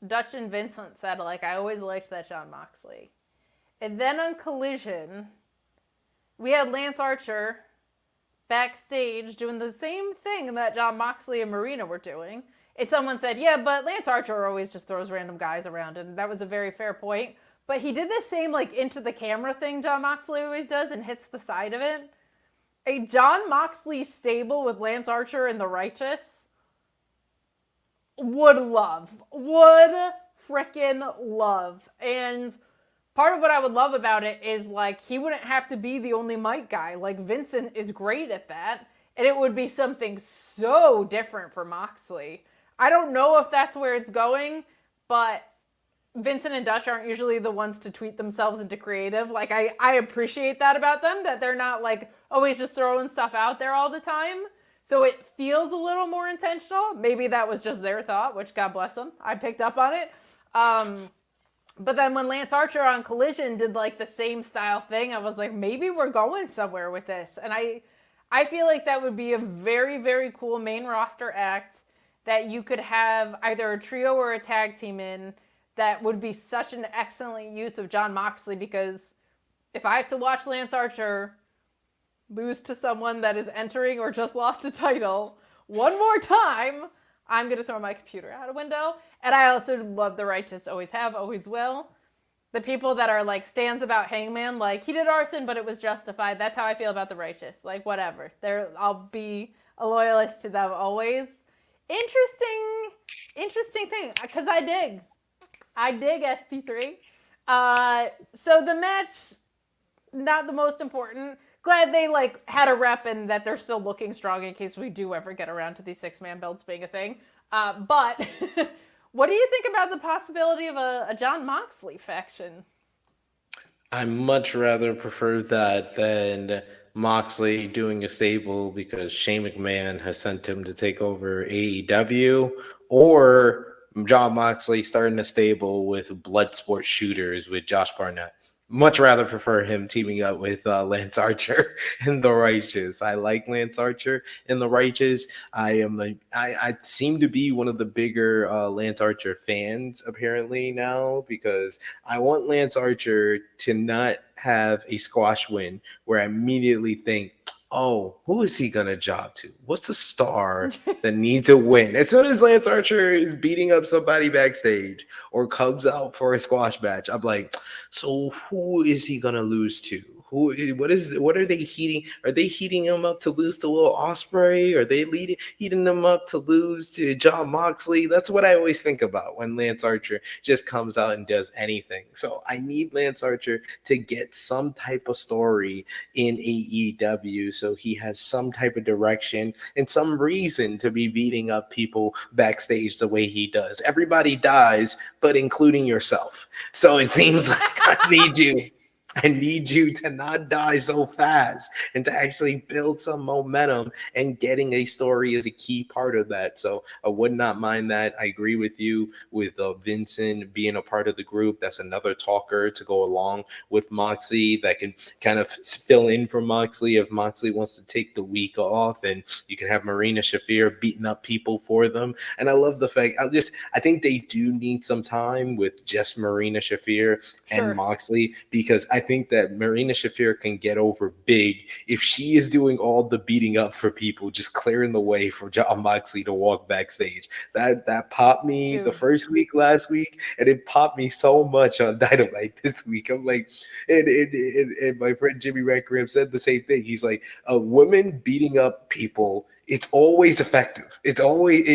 Dutch and Vincent said, like, I always liked that Jon Moxley. And then on Collision, we had Lance Archer backstage doing the same thing that Jon Moxley and Marina were doing. And someone said, yeah, but Lance Archer always just throws random guys around. And that was a very fair point. But he did the same, like, into the camera thing Jon Moxley always does and hits the side of it. A Jon Moxley stable with Lance Archer and the Righteous would frickin' love. And part of what I would love about it is, like, he wouldn't have to be the only mic guy. Like, Vincent is great at that. And it would be something so different for Moxley. I don't know if that's where it's going, but Vincent and Dutch aren't usually the ones to tweet themselves into creative. Like, I appreciate that about them, that they're not, like, always just throwing stuff out there all the time. So it feels a little more intentional. Maybe that was just their thought, which God bless them. I picked up on it. But then when Lance Archer on Collision did, like, the same style thing, I was like, maybe we're going somewhere with this. And I feel like that would be a very, very cool main roster act that you could have either a trio or a tag team in. That would be such an excellent use of Jon Moxley, because if I have to watch Lance Archer lose to someone that is entering or just lost a title one more time, I'm going to throw my computer out a window. And I also love the Righteous, always have, always will. The people that are like stands about Hangman, like, he did arson, but it was justified. That's how I feel about the Righteous. Like, whatever. I'll be a loyalist to them always. Interesting thing, because I dig SP3. So the match, not the most important. Glad they, like, had a rep and that they're still looking strong in case we do ever get around to these 6-man belts being a thing. But what do you think about the possibility of a Jon Moxley faction? I much rather prefer that than Moxley doing a stable because Shane McMahon has sent him to take over AEW, or Jon Moxley starting a stable with Bloodsport Shooters with Josh Barnett. Much rather prefer him teaming up with Lance Archer and the Righteous. I like Lance Archer and the Righteous. I seem to be one of the bigger Lance Archer fans apparently now, because I want Lance Archer to not have a squash win where I immediately think, oh, who is he gonna job to? What's the star that needs a win? As soon as Lance Archer is beating up somebody backstage or comes out for a squash match, I'm like, so who is he gonna lose to? what are they heating? Are they heating him up to lose to Will Ospreay? Are they heating them up to lose to John Moxley? That's what I always think about when Lance Archer just comes out and does anything. So I need Lance Archer to get some type of story in AEW, so he has some type of direction and some reason to be beating up people backstage the way he does. Everybody dies, but including yourself. So it seems like I need you to not die so fast and to actually build some momentum, and getting a story is a key part of that. So I would not mind that. I agree with you with Vincent being a part of the group. That's another talker to go along with Moxley that can kind of fill in for Moxley if Moxley wants to take the week off, and you can have Marina Shafir beating up people for them. And I love the fact I think they do need some time with just Marina Shafir and Moxley, because I think that Marina Shafir can get over big if she is doing all the beating up for people, just clearing the way for John Moxley to walk backstage. That popped me the first week last week, and it popped me so much on Dynamite this week. I'm like, and my friend Jimmy Rackram said the same thing. He's like, a woman beating up people, it's always effective. It's always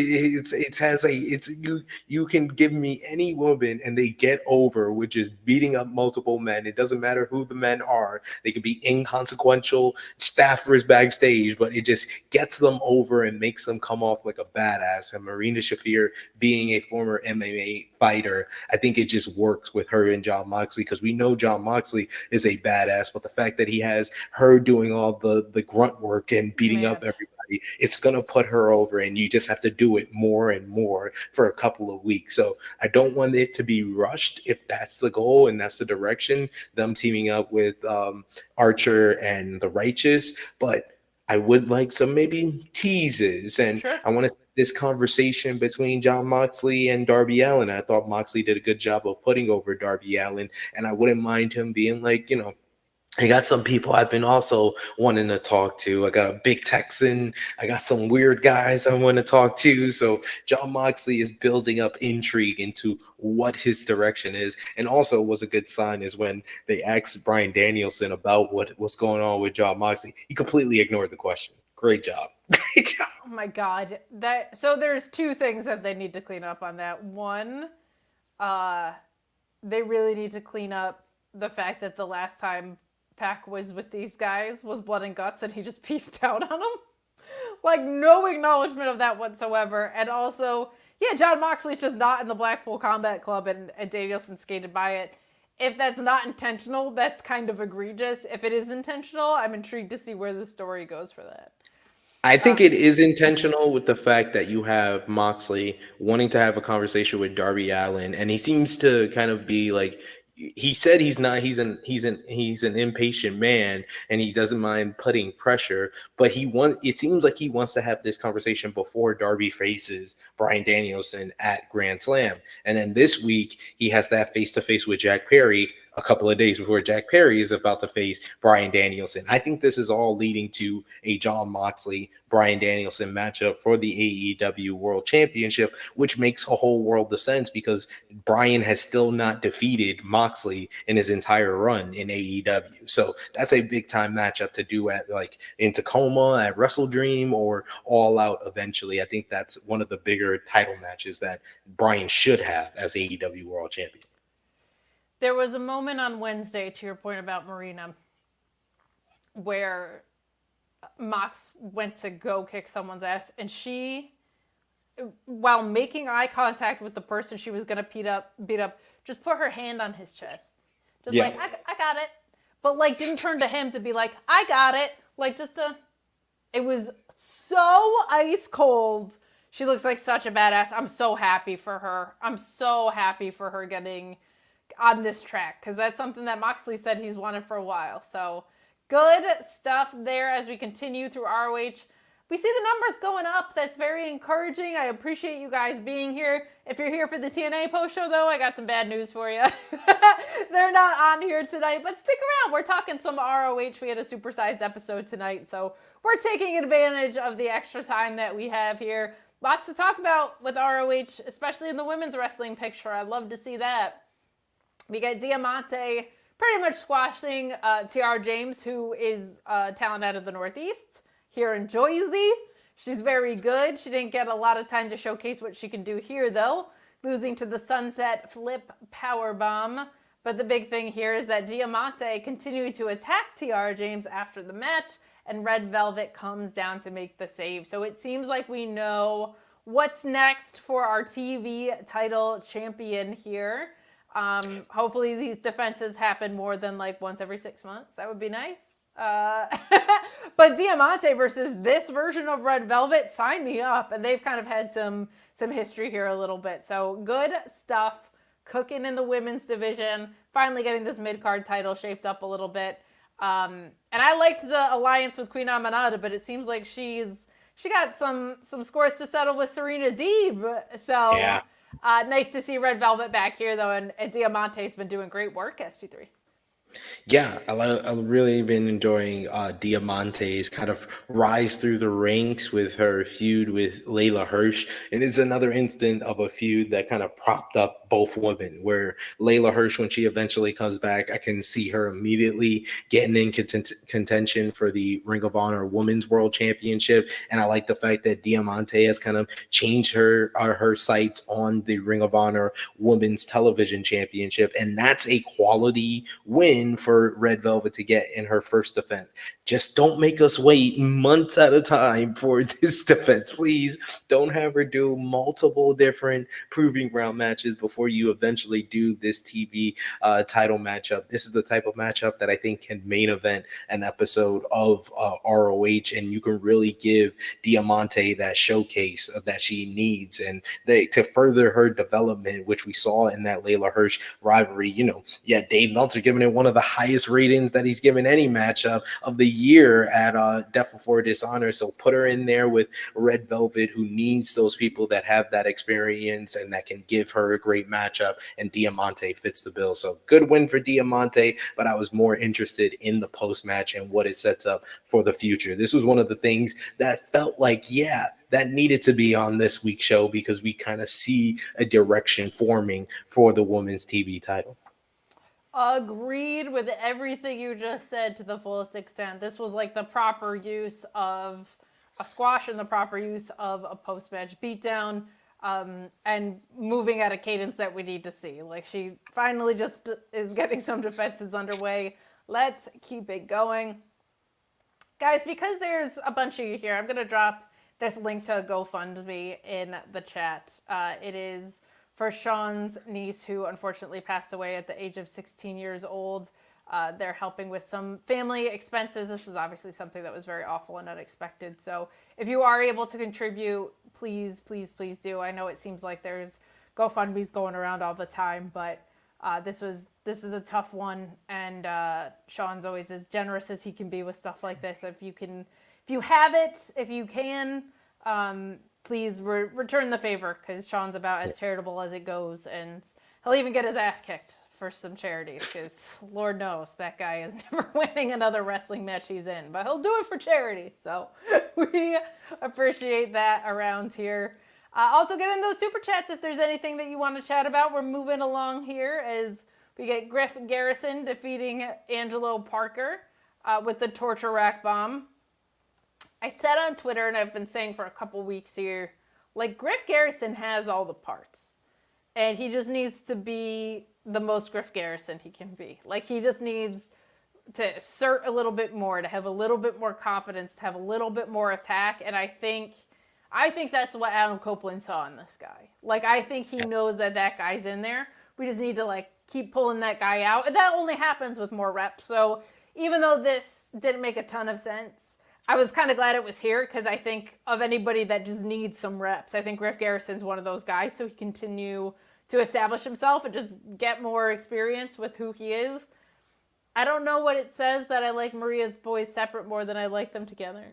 you can give me any woman and they get over with just beating up multiple men. It doesn't matter who the men are. They could be inconsequential staffers backstage, but it just gets them over and makes them come off like a badass. And Marina Shafir, being a former MMA fighter, I think it just works with her and John Moxley, because we know John Moxley is a badass, but the fact that he has her doing all the grunt work and beating up everybody, it's going to put her over, and you just have to do it more and more for a couple of weeks. So I don't want it to be rushed if that's the goal and that's the direction, them teaming up with Archer and the Righteous, but I would like some maybe teases, and I want to this conversation between John Moxley and Darby Allin. I thought Moxley did a good job of putting over Darby Allin, and I wouldn't mind him being like, I got some people I've been also wanting to talk to. I got a big Texan. I got some weird guys I want to talk to. So John Moxley is building up intrigue into what his direction is. And also was a good sign is when they asked Bryan Danielson about what's going on with John Moxley. He completely ignored the question. Great job. Great job. Oh my God. So there's two things that they need to clean up on that. One, they really need to clean up the fact that the last time Pac was with these guys was Blood and Guts, and he just pieced out on them. Like, no acknowledgement of that whatsoever. And also, John Moxley's just not in the Blackpool Combat Club, and Danielson skated by it. If that's not intentional, that's kind of egregious. If it is intentional, I'm intrigued to see where the story goes for that. I think it is intentional with the fact that you have Moxley wanting to have a conversation with Darby Allin, and he seems to kind of be like, he said he's an impatient man and he doesn't mind putting pressure, but it seems like he wants to have this conversation before Darby faces Bryan Danielson at Grand Slam. And then this week he has that face-to-face with Jack Perry a couple of days before Jack Perry is about to face Bryan Danielson. I think this is all leading to a John Moxley Bryan Danielson matchup for the AEW World Championship, which makes a whole world of sense because Bryan has still not defeated Moxley in his entire run in AEW. So that's a big time matchup to do at in Tacoma at Wrestle Dream or All Out eventually. I think that's one of the bigger title matches that Bryan should have as AEW World Champion. There was a moment on Wednesday, to your point about Marina, where Mox went to go kick someone's ass, and she, while making eye contact with the person she was going to beat up, just put her hand on his chest. Just I got it. But didn't turn to him to be like, I got it. It was so ice cold. She looks like such a badass. I'm so happy for her. I'm so happy for her getting on this track, because that's something that Moxley said he's wanted for a while. So good stuff there as we continue through ROH. We see the numbers going up. That's very encouraging. I appreciate you guys being here. If you're here for the TNA post show, though, I got some bad news for you. They're not on here tonight, but stick around. We're talking some ROH. We had a supersized episode tonight, so we're taking advantage of the extra time that we have here. Lots to talk about with ROH, especially in the women's wrestling picture. I'd love to see that. We got Diamante pretty much squashing T.R. James, who is talent out of the Northeast here in Jersey. She's very good. She didn't get a lot of time to showcase what she can do here, though, losing to the Sunset Flip Powerbomb. But the big thing here is that Diamante continued to attack T.R. James after the match, and Red Velvet comes down to make the save. So it seems like we know what's next for our TV title champion here. Hopefully these defenses happen more than like once every 6 months. That would be nice. But Diamante versus this version of Red Velvet, sign me up. And they've kind of had some history here a little bit. So good stuff. Cooking in the women's division, finally getting this mid-card title shaped up a little bit. And I liked the alliance with Queen Amanada, but it seems like she got some scores to settle with Serena Deeb. So yeah. Nice to see Red Velvet back here, though, and Diamante's been doing great work, SP3. Yeah, I've really been enjoying Diamante's kind of rise through the ranks with her feud with Layla Hirsch. And it's another instant of a feud that kind of propped up both women, where Layla Hirsch, when she eventually comes back, I can see her immediately getting in contention for the Ring of Honor Women's World Championship. And I like the fact that Diamante has kind of changed her sights on the Ring of Honor Women's Television Championship. And that's a quality win for Red Velvet to get in her first defense. Just don't make us wait months at a time for this defense. Please don't have her do multiple different proving ground matches before you eventually do this TV title matchup. This is the type of matchup that I think can main event an episode of ROH, and you can really give Diamante that showcase that she needs, and to further her development, which we saw in that Layla Hirsch rivalry. Dave Meltzer giving it one of the highest ratings that he's given any matchup of the year at Death Before Dishonor. So put her in there with Red Velvet, who needs those people that have that experience and that can give her a great matchup, and Diamante fits the bill. So good win for Diamante, but I was more interested in the post-match and what it sets up for the future. This was one of the things that felt like, that needed to be on this week's show, because we kind of see a direction forming for the women's TV title. Agreed with everything you just said to the fullest extent. This was like the proper use of a squash and the proper use of a post-match beatdown, and moving at a cadence that we need to see. Like, she finally just is getting some defenses underway. Let's keep it going. Guys, because there's a bunch of you here, I'm going to drop this link to GoFundMe in the chat. It is for Sean's niece, who unfortunately passed away at the age of 16 years old. They're helping with some family expenses. This was obviously something that was very awful and unexpected. So if you are able to contribute, please, please, please do. I know it seems like there's GoFundMe's going around all the time, but this is a tough one. And Sean's always as generous as he can be with stuff like this. If you can please return the favor, because Sean's about as charitable as it goes, and he'll even get his ass kicked for some charities, because Lord knows that guy is never winning another wrestling match he's in, but he'll do it for charity. So we appreciate that around here. Also, get in those super chats if there's anything that you want to chat about. We're moving along here as we get Griff Garrison defeating Angelo Parker with the torture rack bomb. I said on Twitter, and I've been saying for a couple weeks here, like, Griff Garrison has all the parts. And he just needs to be the most Griff Garrison he can be. Like, he just needs to assert a little bit more, to have a little bit more confidence, to have a little bit more attack. And I think that's what Adam Copeland saw in this guy. Like, I think he knows that guy's in there. We just need to, like, keep pulling that guy out. And that only happens with more reps. So even though this didn't make a ton of sense, I was kind of glad it was here, because I think of anybody that just needs some reps, I think Griff Garrison's one of those guys, so he continue to establish himself and just get more experience with who he is. I don't know what it says that I like Maria's boys separate more than I like them together.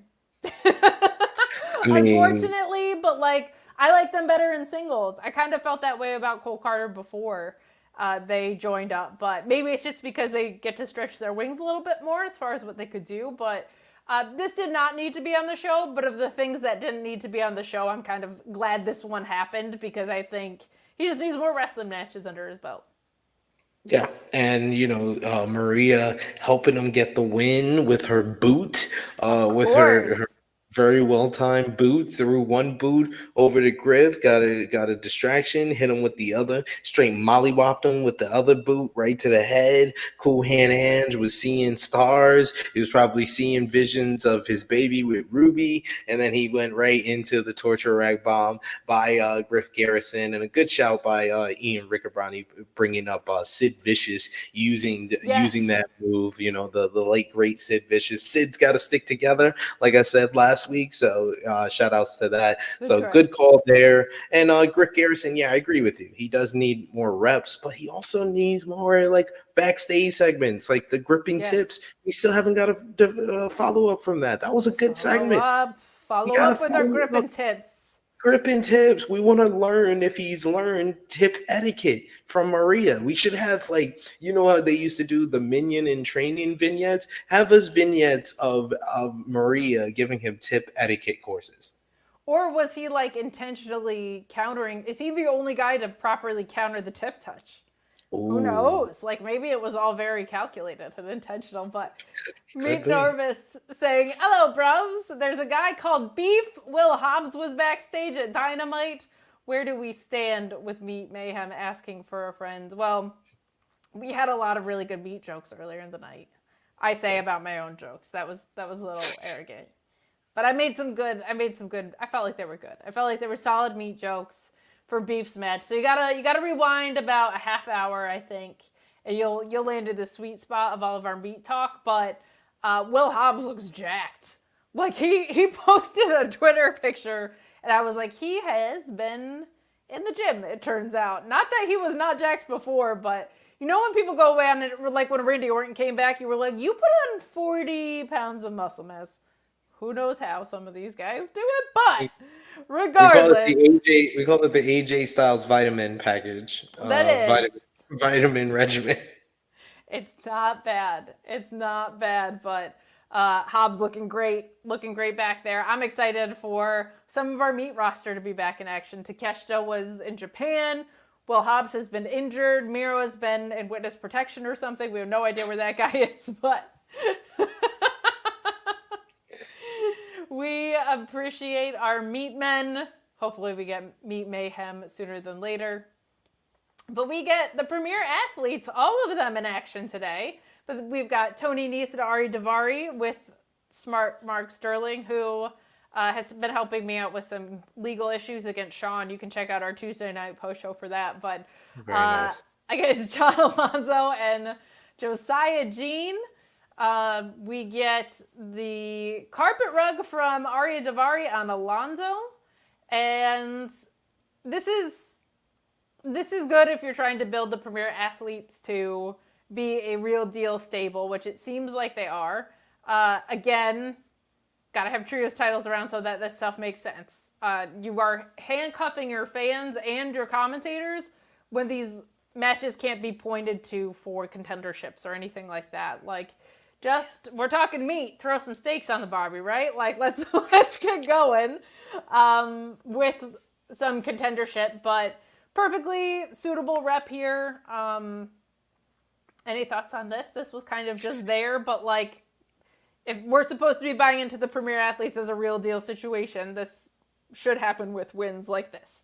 Unfortunately, but like, I like them better in singles. I kind of felt that way about Cole Carter before they joined up, but maybe it's just because they get to stretch their wings a little bit more as far as what they could do, but this did not need to be on the show, but of the things that didn't need to be on the show, I'm kind of glad this one happened, because I think he just needs more wrestling matches under his belt. Yeah, and Maria helping him get the win with her boot, Of with her course. very well timed boot, threw one boot over the Griff, got a distraction, hit him with the other, straight mollywopped him with the other boot right to the head. Cool hands was seeing stars. He was probably seeing visions of his baby with Ruby, and then he went right into the torture rack bomb by Griff Garrison, and a good shout by Ian Riccaboni bringing up Sid Vicious using Yes. that move. The late great Sid Vicious. Sid's got to stick together, like I said last week. So shout outs to that. That's So right. good call there. And Griff Garrison, yeah, I agree with you. He does need more reps, but he also needs more like backstage segments, like the gripping Yes. tips. We still haven't got a follow up from that. That was a good Follow segment. up. We Follow got to up with our follow grip up. and tips. Gripping tips. We want to learn if he's learned tip etiquette from Maria. We should have how they used to do the minion and training vignettes. Have us vignettes of Maria giving him tip etiquette courses. Or was he like intentionally countering? Is he the only guy to properly counter the tip touch? Who Ooh, knows? Like maybe it was all very calculated and intentional, but could Meet be. Nervous saying, "Hello, bros. There's a guy called Beef. Will Hobbs was backstage at Dynamite. Where do we stand with Meat Mayhem asking for a friend?" Well, we had a lot of really good meat jokes earlier in the night. I say about my own jokes. That was a little arrogant. But I made some good. I felt like they were good. I felt like they were solid meat jokes for Beef's match. So you gotta rewind about a half hour, I think, and you'll land in the sweet spot of all of our meat talk. But Will Hobbs looks jacked. Like he posted a Twitter picture, and I was like, he has been in the gym. It turns out, not that he was not jacked before, but when people go away on it, like when Randy Orton came back, you were like, you put on 40 pounds of muscle mass. Who knows how some of these guys do it, but We call it the regardless, AJ. We call it the AJ Styles vitamin package. that is, Vitamin regimen. it's not bad. It's not bad, but Hobbs looking great back there. I'm excited for some of our meat roster to be back in action. Takeshita was in Japan. Will Hobbs has been injured. Miro has been in witness protection or something. We have no idea where that guy is, but we appreciate our meat men. Hopefully, we get meat mayhem sooner than later. But we get the premier athletes, all of them in action today. But we've got Tony Nese and Ari Davari with smart Mark Sterling, who has been helping me out with some legal issues against Sean. You can check out our Tuesday night post show for that. But Very nice. I guess John Alonzo and Josiah Jean. We get the carpet rug from Arya Davari on Alonzo. And this is good if you're trying to build the premier athletes to be a real deal stable, which it seems like they are. Again, gotta have trios titles around so that this stuff makes sense. You are handcuffing your fans and your commentators when these matches can't be pointed to for contenderships or anything like that. Like, we're talking meat. Throw some steaks on the Barbie, right? Like, let's get going with some contendership, but perfectly suitable rep here. Any thoughts on this? This was kind of just there, but like, if we're supposed to be buying into the premier athletes as a real deal situation, this should happen with wins like this.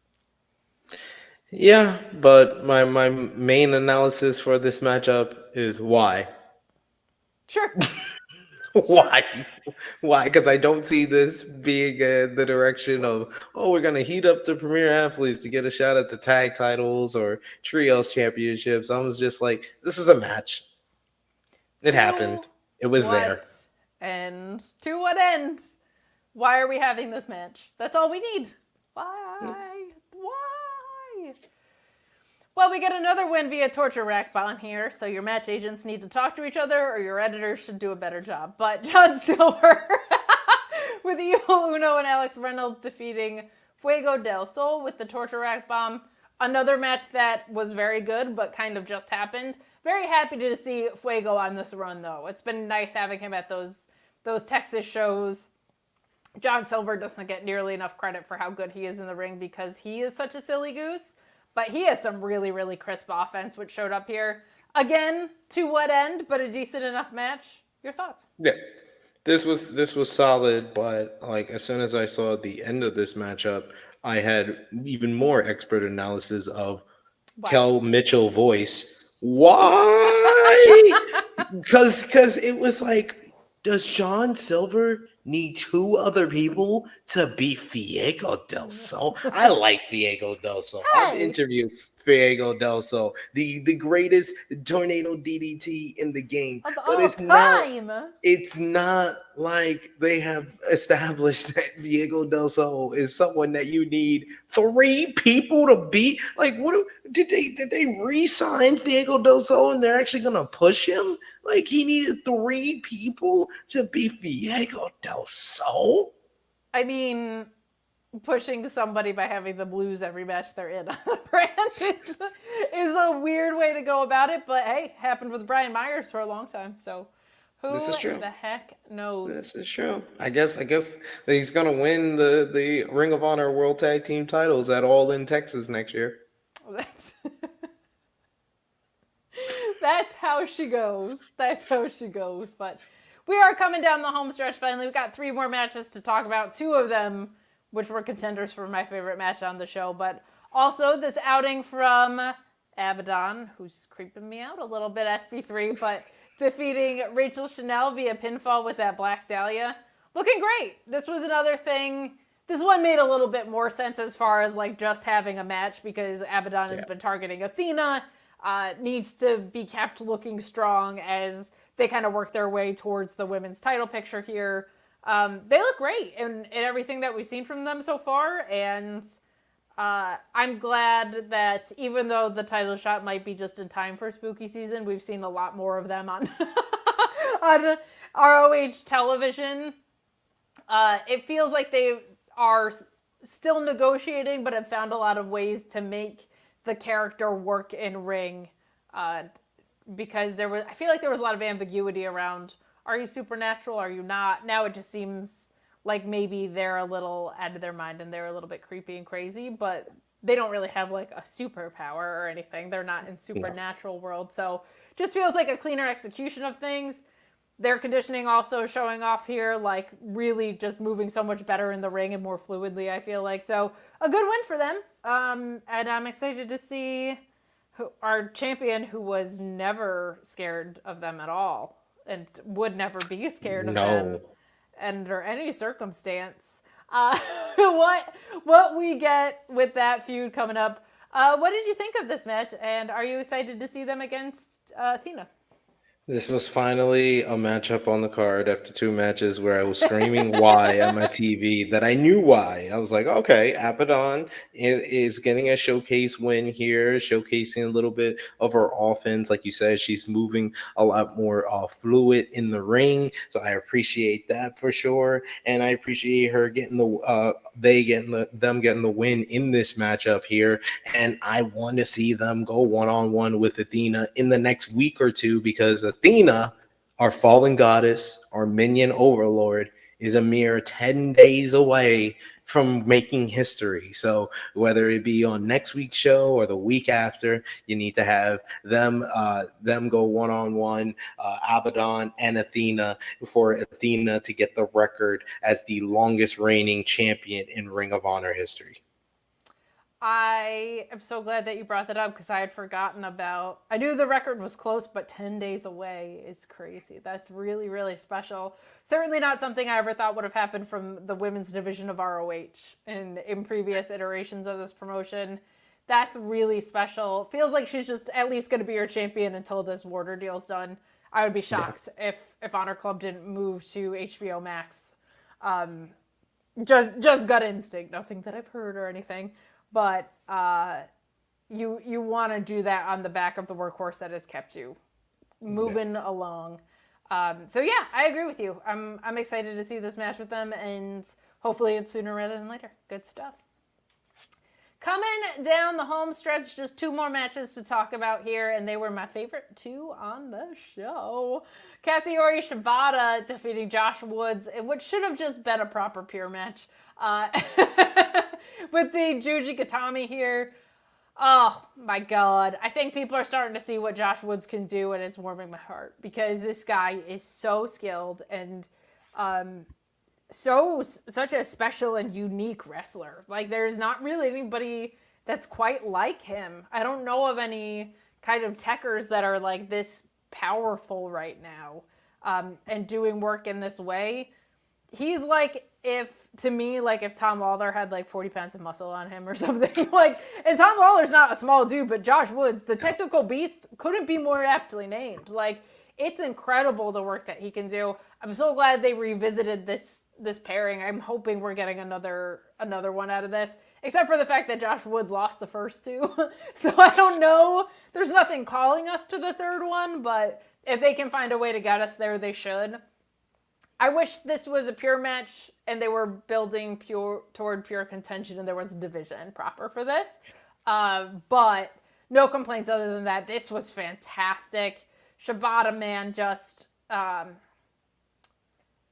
Yeah, but my main analysis for this matchup is why. Sure. Sure. Why? Because I don't see this being the direction of, oh, we're gonna heat up the premier athletes to get a shot at the tag titles or trios championships. I was just like, this is a match. It To happened. It was there. what end? To what end? Why are we having this match? That's all we need. Why? Why? Well, we get another win via torture rack bomb here, so your match agents need to talk to each other or your editors should do a better job. But John Silver with Evil Uno and Alex Reynolds defeating Fuego del Sol with the torture rack bomb. Another match that was very good, but kind of just happened. Very happy to see Fuego on this run, though. It's been nice having him at those Texas shows. John Silver doesn't get nearly enough credit for how good he is in the ring because he is such a silly goose. But he has some really, really crisp offense, which showed up here. Again, to what end, but a decent enough match. Your thoughts? Yeah. This was solid, but like as soon as I saw the end of this matchup, I had even more expert analysis of Why? Kel Mitchell voice. Why? Because it was like, does John Silver need two other people to beat Diego Del Sol? I like Diego Del Sol. I've Hey, interviewed Diego Del Sol, the greatest tornado DDT in the game, of but all time. it's not like they have established that Diego Del Sol is someone that you need three people to beat. Like, did they re-sign Diego Del Sol and they're actually gonna push him? Like, he needed three people to beat Diego Del Sol. I mean, pushing somebody by having them lose every match they're in on a brand is a weird way to go about it, but hey, happened with Brian Myers for a long time, so who This is true. the heck knows? This is true. I guess he's gonna win the Ring of Honor World Tag Team titles at All in Texas next year. That's, that's how she goes. That's how she goes. But we are coming down the home stretch finally. We've got 3 more matches to talk about. 2 of them, which were contenders for my favorite match on the show. But also this outing from Abadon, who's creeping me out a little bit, SB3, but defeating Rachael Chanel via pinfall with that Black Dahlia. Looking great. This was another thing. This one made a little bit more sense as far as like just having a match because Abadon has been targeting Athena. Needs to be kept looking strong as they kind of work their way towards the women's title picture here. They look great in everything that we've seen from them so far, and I'm glad that even though the title shot might be just in time for spooky season, we've seen a lot more of them on on ROH television. It feels like they are still negotiating, but have found a lot of ways to make the character work in ring. Because I feel like there was a lot of ambiguity around, are you supernatural, are you not? Now it just seems like maybe they're a little out of their mind and they're a little bit creepy and crazy, but they don't really have like a superpower or anything. They're not in supernatural world. So just feels like a cleaner execution of things. Their conditioning also showing off here, like really just moving so much better in the ring and more fluidly, I feel like. So a good win for them. And I'm excited to see our champion, who was never scared of them at all and would never be scared of them under any circumstance. What we get with that feud coming up. What did you think of this match? And are you excited to see them against Athena? This was finally a matchup on the card after 2 matches where I was screaming why on my TV that I knew why. I was like, okay, Abadon is getting a showcase win here, showcasing a little bit of her offense. Like you said, she's moving a lot more fluid in the ring. So I appreciate that for sure. And I appreciate her getting them getting the win in this matchup here. And I want to see them go one-on-one with Athena in the next week or 2 because Athena, our fallen goddess, our minion overlord, is a mere 10 days away from making history. So whether it be on next week's show or the week after, you need to have them go one-on-one, Abadon and Athena, for Athena to get the record as the longest reigning champion in Ring of Honor history. I am so glad that you brought that up because I had forgotten about. I knew the record was close, but 10 days away is crazy. That's really, really special. Certainly not something I ever thought would have happened from the women's division of ROH in previous iterations of this promotion. That's really special. Feels like she's just at least going to be your champion until this Warder deal's done. I would be shocked if Honor Club didn't move to HBO Max. Just gut instinct, nothing that I've heard or anything. But you want to do that on the back of the workhorse that has kept you moving along. So yeah, I agree with you. I'm excited to see this match with them, and hopefully it's sooner rather than later. Good stuff. Coming down the home stretch, just 2 more matches to talk about here, and they were my favorite 2 on the show. Katsuyori Shibata defeating Josh Woods, which should have just been a proper pure match. With the Juji Gatami here. Oh my God. I think people are starting to see what Josh Woods can do, and it's warming my heart because this guy is so skilled and such a special and unique wrestler. Like, there's not really anybody that's quite like him. I don't know of any kind of techers that are like this powerful right now, and doing work in this way. He's like, if to me, like if Tom Lawler had like 40 pounds of muscle on him or something. Like, and Tom Lawler's not a small dude, but Josh Woods, the technical beast, couldn't be more aptly named. Like, it's incredible the work that he can do. I'm so glad they revisited this pairing. I'm hoping we're getting another one out of this, except for the fact that Josh Woods lost the first two. So I don't know. There's nothing calling us to the third one, but if they can find a way to get us there, they should. I wish this was a pure match and they were building toward pure contention and there was a division proper for this. But no complaints other than that. This was fantastic. Shibata, man, just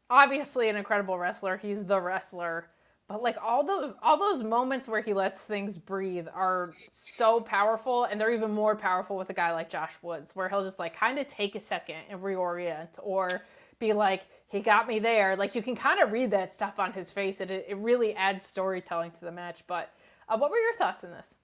obviously an incredible wrestler. He's the wrestler. But like all those moments where he lets things breathe are so powerful, and they're even more powerful with a guy like Josh Woods, where he'll just like kind of take a second and reorient, or be like, he got me there. Like, you can kind of read that stuff on his face, and it really adds storytelling to the match. But what were your thoughts on this?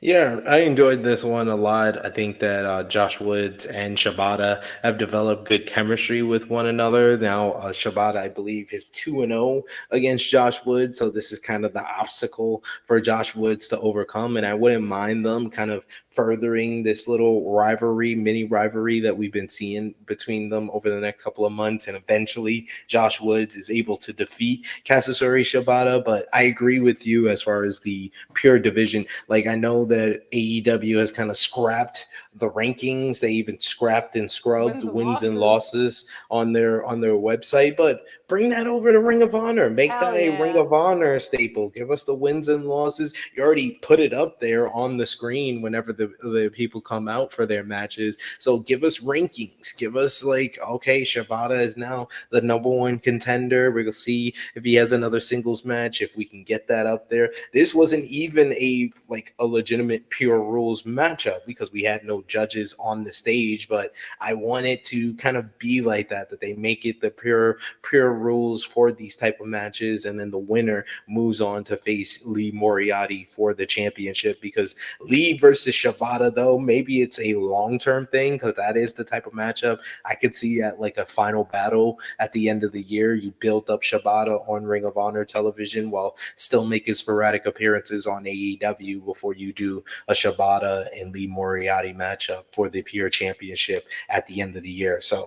Yeah, I enjoyed this one a lot. I think that Josh Woods and Shibata have developed good chemistry with one another. Now, Shibata, I believe, is 2-0 against Josh Woods. So this is kind of the obstacle for Josh Woods to overcome. And I wouldn't mind them kind of furthering this little rivalry, mini rivalry that we've been seeing between them over the next couple of months. And eventually Josh Woods is able to defeat Katsuyori Shibata. But I agree with you as far as the pure division. Like, I know that AEW has kind of scrapped the rankings. They even scrapped and scrubbed wins and losses on their website. But bring that over to Ring of Honor. Make Hell that a yeah. Ring of Honor staple. Give us the wins and losses. You already put it up there on the screen whenever the people come out for their matches. So give us rankings. Give us like, okay, Shibata is now the number one contender. We're gonna see if he has another singles match, if we can get that up there. This wasn't even a legitimate pure rules matchup because we had no judges on the stage, but I want it to kind of be like that they make it the pure rules for these type of matches, and then the winner moves on to face Lee Moriarty for the championship. Because Lee versus Shibata, though, maybe it's a long-term thing, because that is the type of matchup I could see at like a final battle at the end of the year. You build up Shibata on Ring of Honor television while still making sporadic appearances on AEW before you do a Shibata and Lee Moriarty matchup for the pure championship at the end of the year. So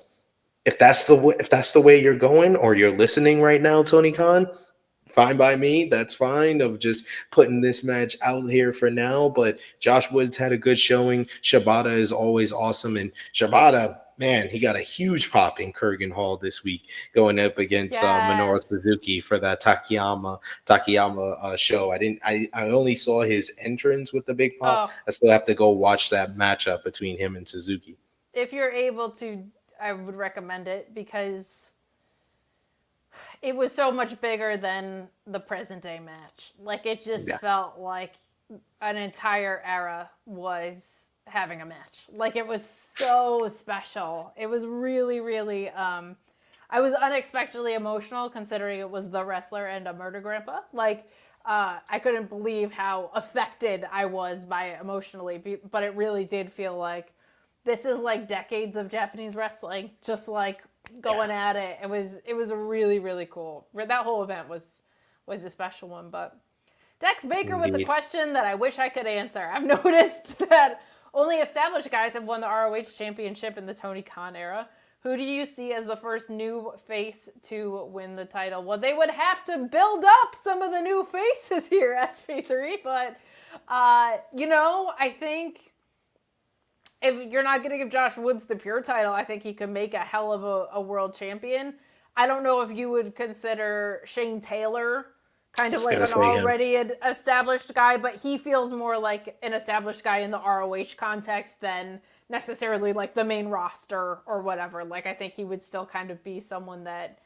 if that's the way you're going, or you're listening right now, Tony Khan, fine by me. That's fine, of just putting this match out here for now. But Josh Woods had a good showing. Shibata is always awesome. And Shibata, man, he got a huge pop in Kurgan Hall this week, going up against Minoru Suzuki for that Takayama show. I only saw his entrance with the big pop. I still have to go watch that matchup between him and Suzuki. If you're able to, I would recommend it, because it was so much bigger than the present day match. Like, it just felt like an entire era was having a match. Like, it was so special. It was really, really, I was unexpectedly emotional considering it was the wrestler and a murder grandpa. Like, I couldn't believe how affected I was by it emotionally, but it really did feel like this is like decades of Japanese wrestling, just like going at it. It was really, really cool. That whole event was a special one. But Dex Baker with a question that I wish I could answer. I've noticed that only established guys have won the ROH championship in the Tony Khan era. Who do you see as the first new face to win the title? Well, they would have to build up some of the new faces here, SP3. But, I think if you're not going to give Josh Woods the pure title, I think he could make a hell of a world champion. I don't know if you would consider Shane Taylor kind of like an already established guy, but he feels more like an established guy in the ROH context than necessarily like the main roster or whatever. Like, I think he would still kind of be someone that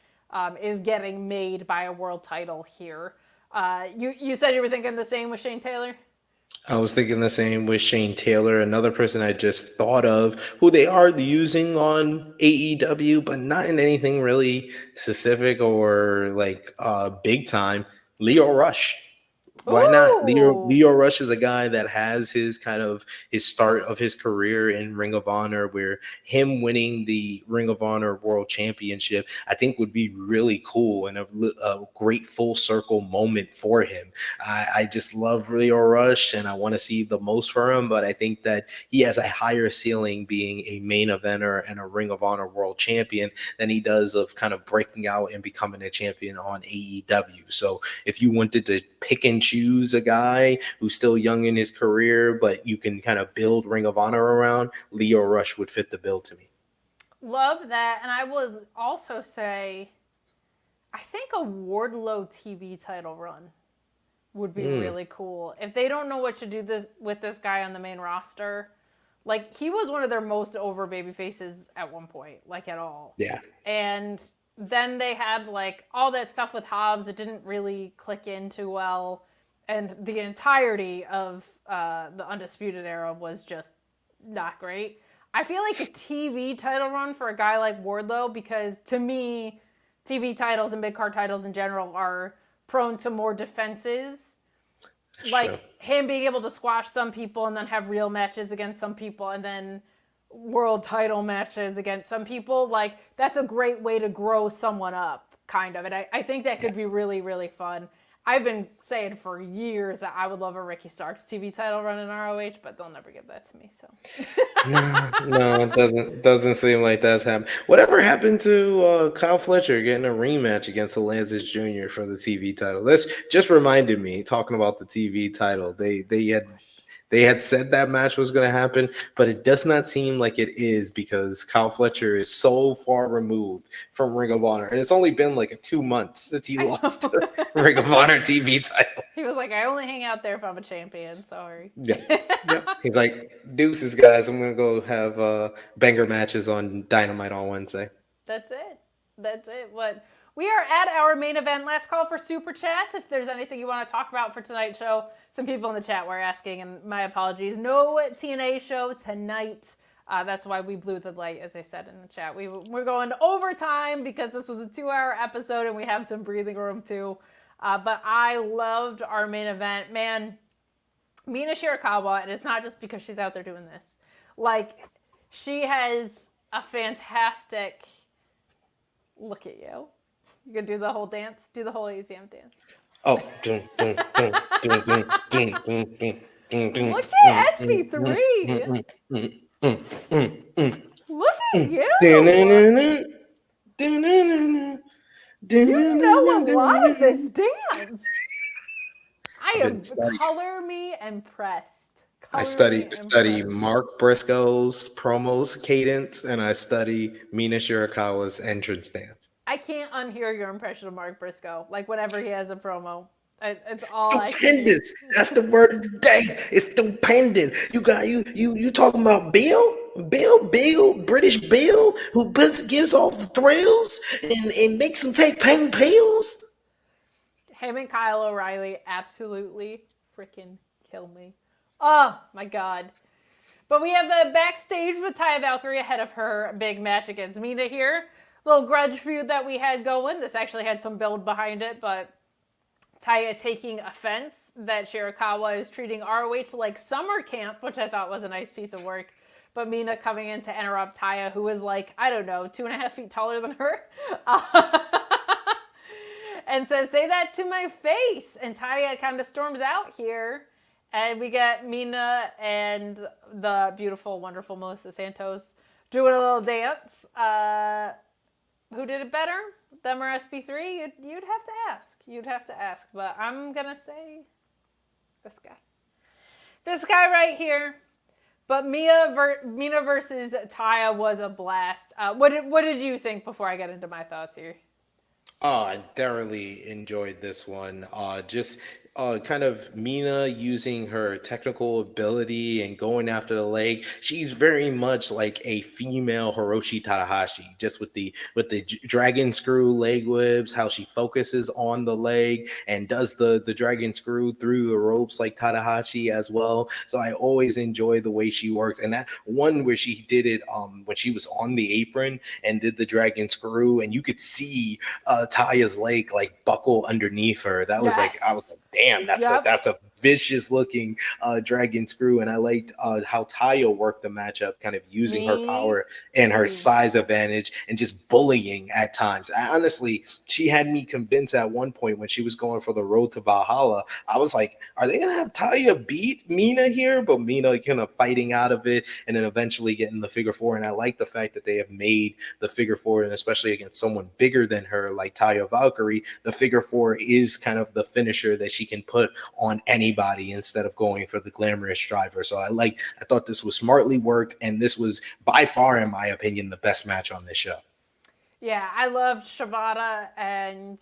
is getting made by a world title here. You said you were thinking the same with Shane Taylor? I was thinking the same with Shane Taylor, another person I just thought of who they are using on AEW, but not in anything really specific or like big time. Leo Rush. Why not? Ooh. Leo Rush is a guy that has his kind of his start of his career in Ring of Honor, where him winning the Ring of Honor World Championship, I think would be really cool and a great full circle moment for him. I just love Leo Rush and I want to see the most for him, but I think that he has a higher ceiling being a main eventer and a Ring of Honor World Champion than he does of kind of breaking out and becoming a champion on AEW. So if you wanted to pick and choose a guy who's still young in his career, but you can kind of build Ring of Honor around, Leo Rush would fit the bill to me. Love that. And I would also say, I think a Wardlow TV title run would be really cool. If they don't know what to do with this guy on the main roster, like he was one of their most over baby faces at one point, like at all. Yeah. And then they had like all that stuff with Hobbs. It didn't really click in too well. And the entirety of the Undisputed Era was just not great. I feel like a TV title run for a guy like Wardlow, because to me, TV titles and big card titles in general are prone to more defenses. Like him being able to squash some people and then have real matches against some people and then world title matches against some people. Like that's a great way to grow someone up, kind of. And I think that could be really, really fun. I've been saying for years that I would love a Ricky Starks TV title run in ROH, but they'll never give that to me. So No, it doesn't seem like that's happened. Whatever happened to Kyle Fletcher getting a rematch against Atlantis Jr. for the TV title? This just reminded me, talking about the TV title. They had said that match was going to happen, but it does not seem like it is because Kyle Fletcher is so far removed from Ring of Honor, and it's only been like 2 months since he lost the Ring of Honor TV title. he was like, I only hang out there if I'm a champion. Sorry. Yeah. He's like, deuces, guys. I'm gonna go have banger matches on Dynamite on Wednesday. That's it. But we are at our main event. Last call for super chats. If there's anything you want to talk about for tonight's show, some people in the chat were asking, and my apologies. No TNA show tonight. That's why we blew the light, as I said in the chat. We're going to overtime because this was a 2-hour episode and we have some breathing room too. But I loved our main event. Man, Mina Shirikawa, and it's not just because she's out there doing this. Like, she has a fantastic... Look at you. You can do the whole dance? Do the whole AZM dance. Oh. Look at SP3. Look at you. You know a lot of this dance. I am color me impressed. I study Mark Briscoe's promos cadence, and I study Mina Shirakawa's entrance dance. I can't unhear your impression of Mark Briscoe. Like whenever he has a promo, it's all stupendous. That's the word of the day. It's stupendous. You talking about Bill, British Bill, who gives off the thrills and makes him take pain pills. Him and Kyle O'Reilly absolutely freaking kill me. Oh my god. But we have a backstage with Taya Valkyrie ahead of her big match against Mina here. Little grudge feud that we had going. This actually had some build behind it, but Taya taking offense that Shirikawa is treating ROH like summer camp, which I thought was a nice piece of work. But Mina coming in to interrupt Taya, who is like, I don't know, 2.5 feet taller than her. And says, say that to my face. And Taya kind of storms out here. And we get Mina and the beautiful, wonderful Melissa Santos doing a little dance. Who did it better? Them or SP3? You'd have to ask. You'd have to ask. But I'm going to say this guy. This guy right here. But Mina versus Taya was a blast. What did you think before I get into my thoughts here? Oh, I thoroughly enjoyed this one. Just kind of Mina using her technical ability and going after the leg. She's very much like a female Hiroshi Tanahashi, just with the dragon screw leg whips, how she focuses on the leg and does the dragon screw through the ropes like Tanahashi as well. So I always enjoy the way she works. And that one where she did it when she was on the apron and did the dragon screw, and you could see Taya's leg like buckle underneath her. That was like, I was like, damn, that's a vicious looking dragon screw. And I liked how Taya worked the matchup, kind of using her power and her size advantage and just bullying at times. Honestly, she had me convinced at one point when she was going for the road to Valhalla. I was like, are they gonna have Taya beat Mina here? But Mina kind of fighting out of it and then eventually getting the figure four. And I like the fact that they have made the figure four, and especially against someone bigger than her like Taya Valkyrie, the figure four is kind of the finisher that she can put on anybody instead of going for the glamorous driver. So I thought this was smartly worked, and this was by far, in my opinion, the best match on this show. Yeah, I loved Shibata and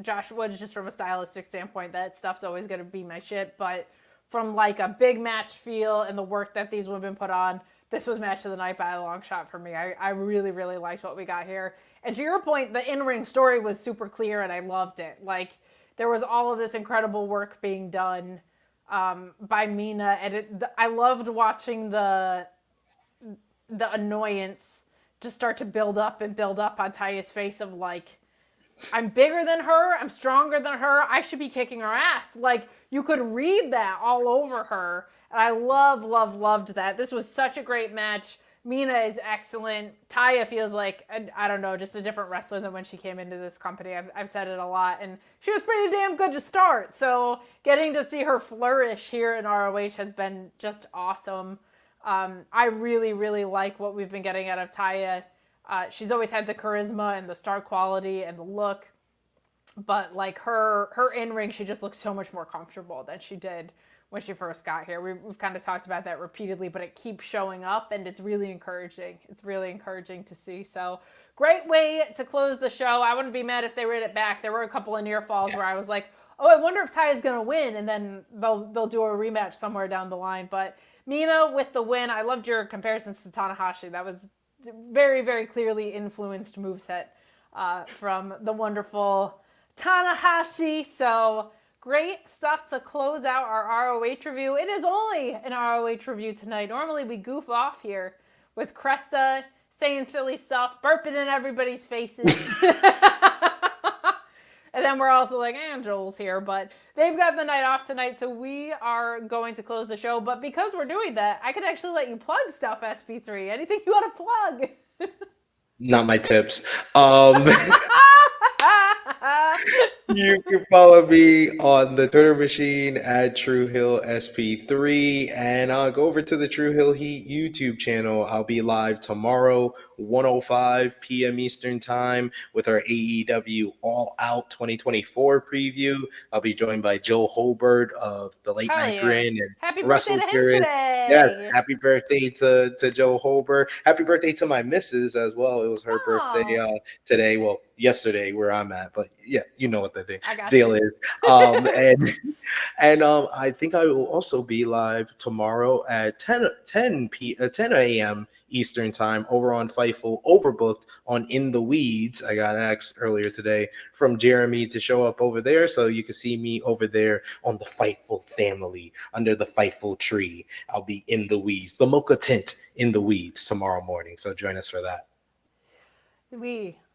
Josh Woods just from a stylistic standpoint. That stuff's always going to be my shit. But from like a big match feel and the work that these women put on, this was match of the night by a long shot for me. I really, really liked what we got here. And to your point, the in-ring story was super clear and I loved it. Like, there was all of this incredible work being done by Mina. And I loved watching the annoyance just start to build up on Taya's face of like, I'm bigger than her, I'm stronger than her, I should be kicking her ass. Like, you could read that all over her. And I loved that. This was such a great match. Mina is excellent. Taya feels like, I don't know, just a different wrestler than when she came into this company. I've said it a lot. And she was pretty damn good to start. So getting to see her flourish here in ROH has been just awesome. I really, really like what we've been getting out of Taya. She's always had the charisma and the star quality and the look. But like her in-ring, she just looks so much more comfortable than she did when she first got here. We've kind of talked about that repeatedly, but it keeps showing up and it's really encouraging. It's really encouraging to see. So great way to close the show. I wouldn't be mad if they ran it back. There were a couple of near falls where I was like, oh, I wonder if Taya's going to win. And then they'll do a rematch somewhere down the line. But Mina with the win. I loved your comparisons to Tanahashi. That was very, very clearly influenced moveset from the wonderful Tanahashi. So great stuff to close out our ROH review. It is only an ROH review tonight. Normally we goof off here with Cresta saying silly stuff, burping in everybody's faces. And then we're also like, Joel's here. But they've got the night off tonight, so we are going to close the show. But because we're doing that, I could actually let you plug stuff, SP3. Anything you want to plug? Not my tips. You can follow me on the Twitter machine at True Hill SP3, and go over to the True Hill Heat YouTube channel. I'll be live tomorrow, 1:05 p.m. Eastern Time, with our AEW All Out 2024 preview. I'll be joined by Joe Holbert of the Late Night Grin and Happy Wrestle birthday to him today. Yes, happy birthday to Joe Holbert. Happy birthday to my missus as well. It was her birthday today. Well, yesterday where I'm at, but yeah, you know what the deal is. And I think I will also be live tomorrow at 10 a.m. Eastern Time over on Fightful, overbooked on In the Weeds. I got asked earlier today from Jeremy to show up over there, so you can see me over there on the Fightful family under the Fightful tree. I'll be in the weeds, the mocha tent in the weeds tomorrow morning. So join us for that.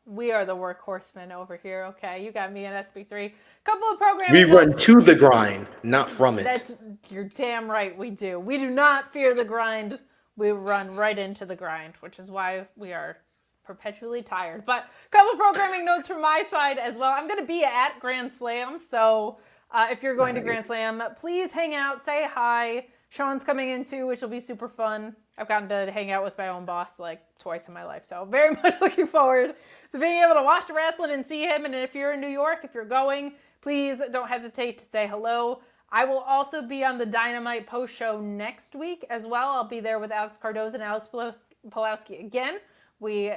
We are the workhorsemen over here. Okay, you got me and SB3. Couple of programs. We run to the grind, not from it. You're damn right we do. We do not fear the grind. We run right into the grind, which is why we are perpetually tired. But a couple of programming notes from my side as well. I'm going to be at Grand Slam, so if you're going to Grand Slam, please hang out, say hi. Sean's coming in too, which will be super fun. I've gotten to hang out with my own boss like twice in my life, so very much looking forward to being able to watch the wrestling and see him. And if you're in New York, if you're going, please don't hesitate to say hello. I will also be on the Dynamite post show next week as well. I'll be there with Alex Cardoza and Alex Pulowski again. We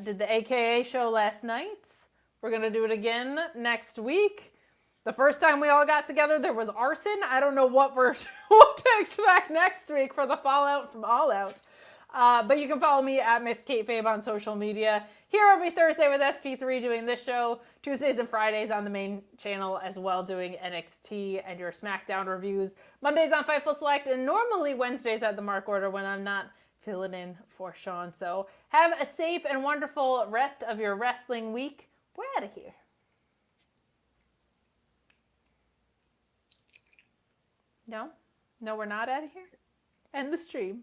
did the AKA show last night. We're going to do it again next week. The first time we all got together, there was arson. I don't know what what to expect next week for the fallout from All Out. But you can follow me at Miss Kate Fabe on social media. Here every Thursday with SP3 doing this show. Tuesdays and Fridays on the main channel as well doing NXT and your SmackDown reviews. Mondays on Fightful Select and normally Wednesdays at the Mark Order when I'm not filling in for Sean. So have a safe and wonderful rest of your wrestling week. We're out of here. No, we're not out of here. End the stream.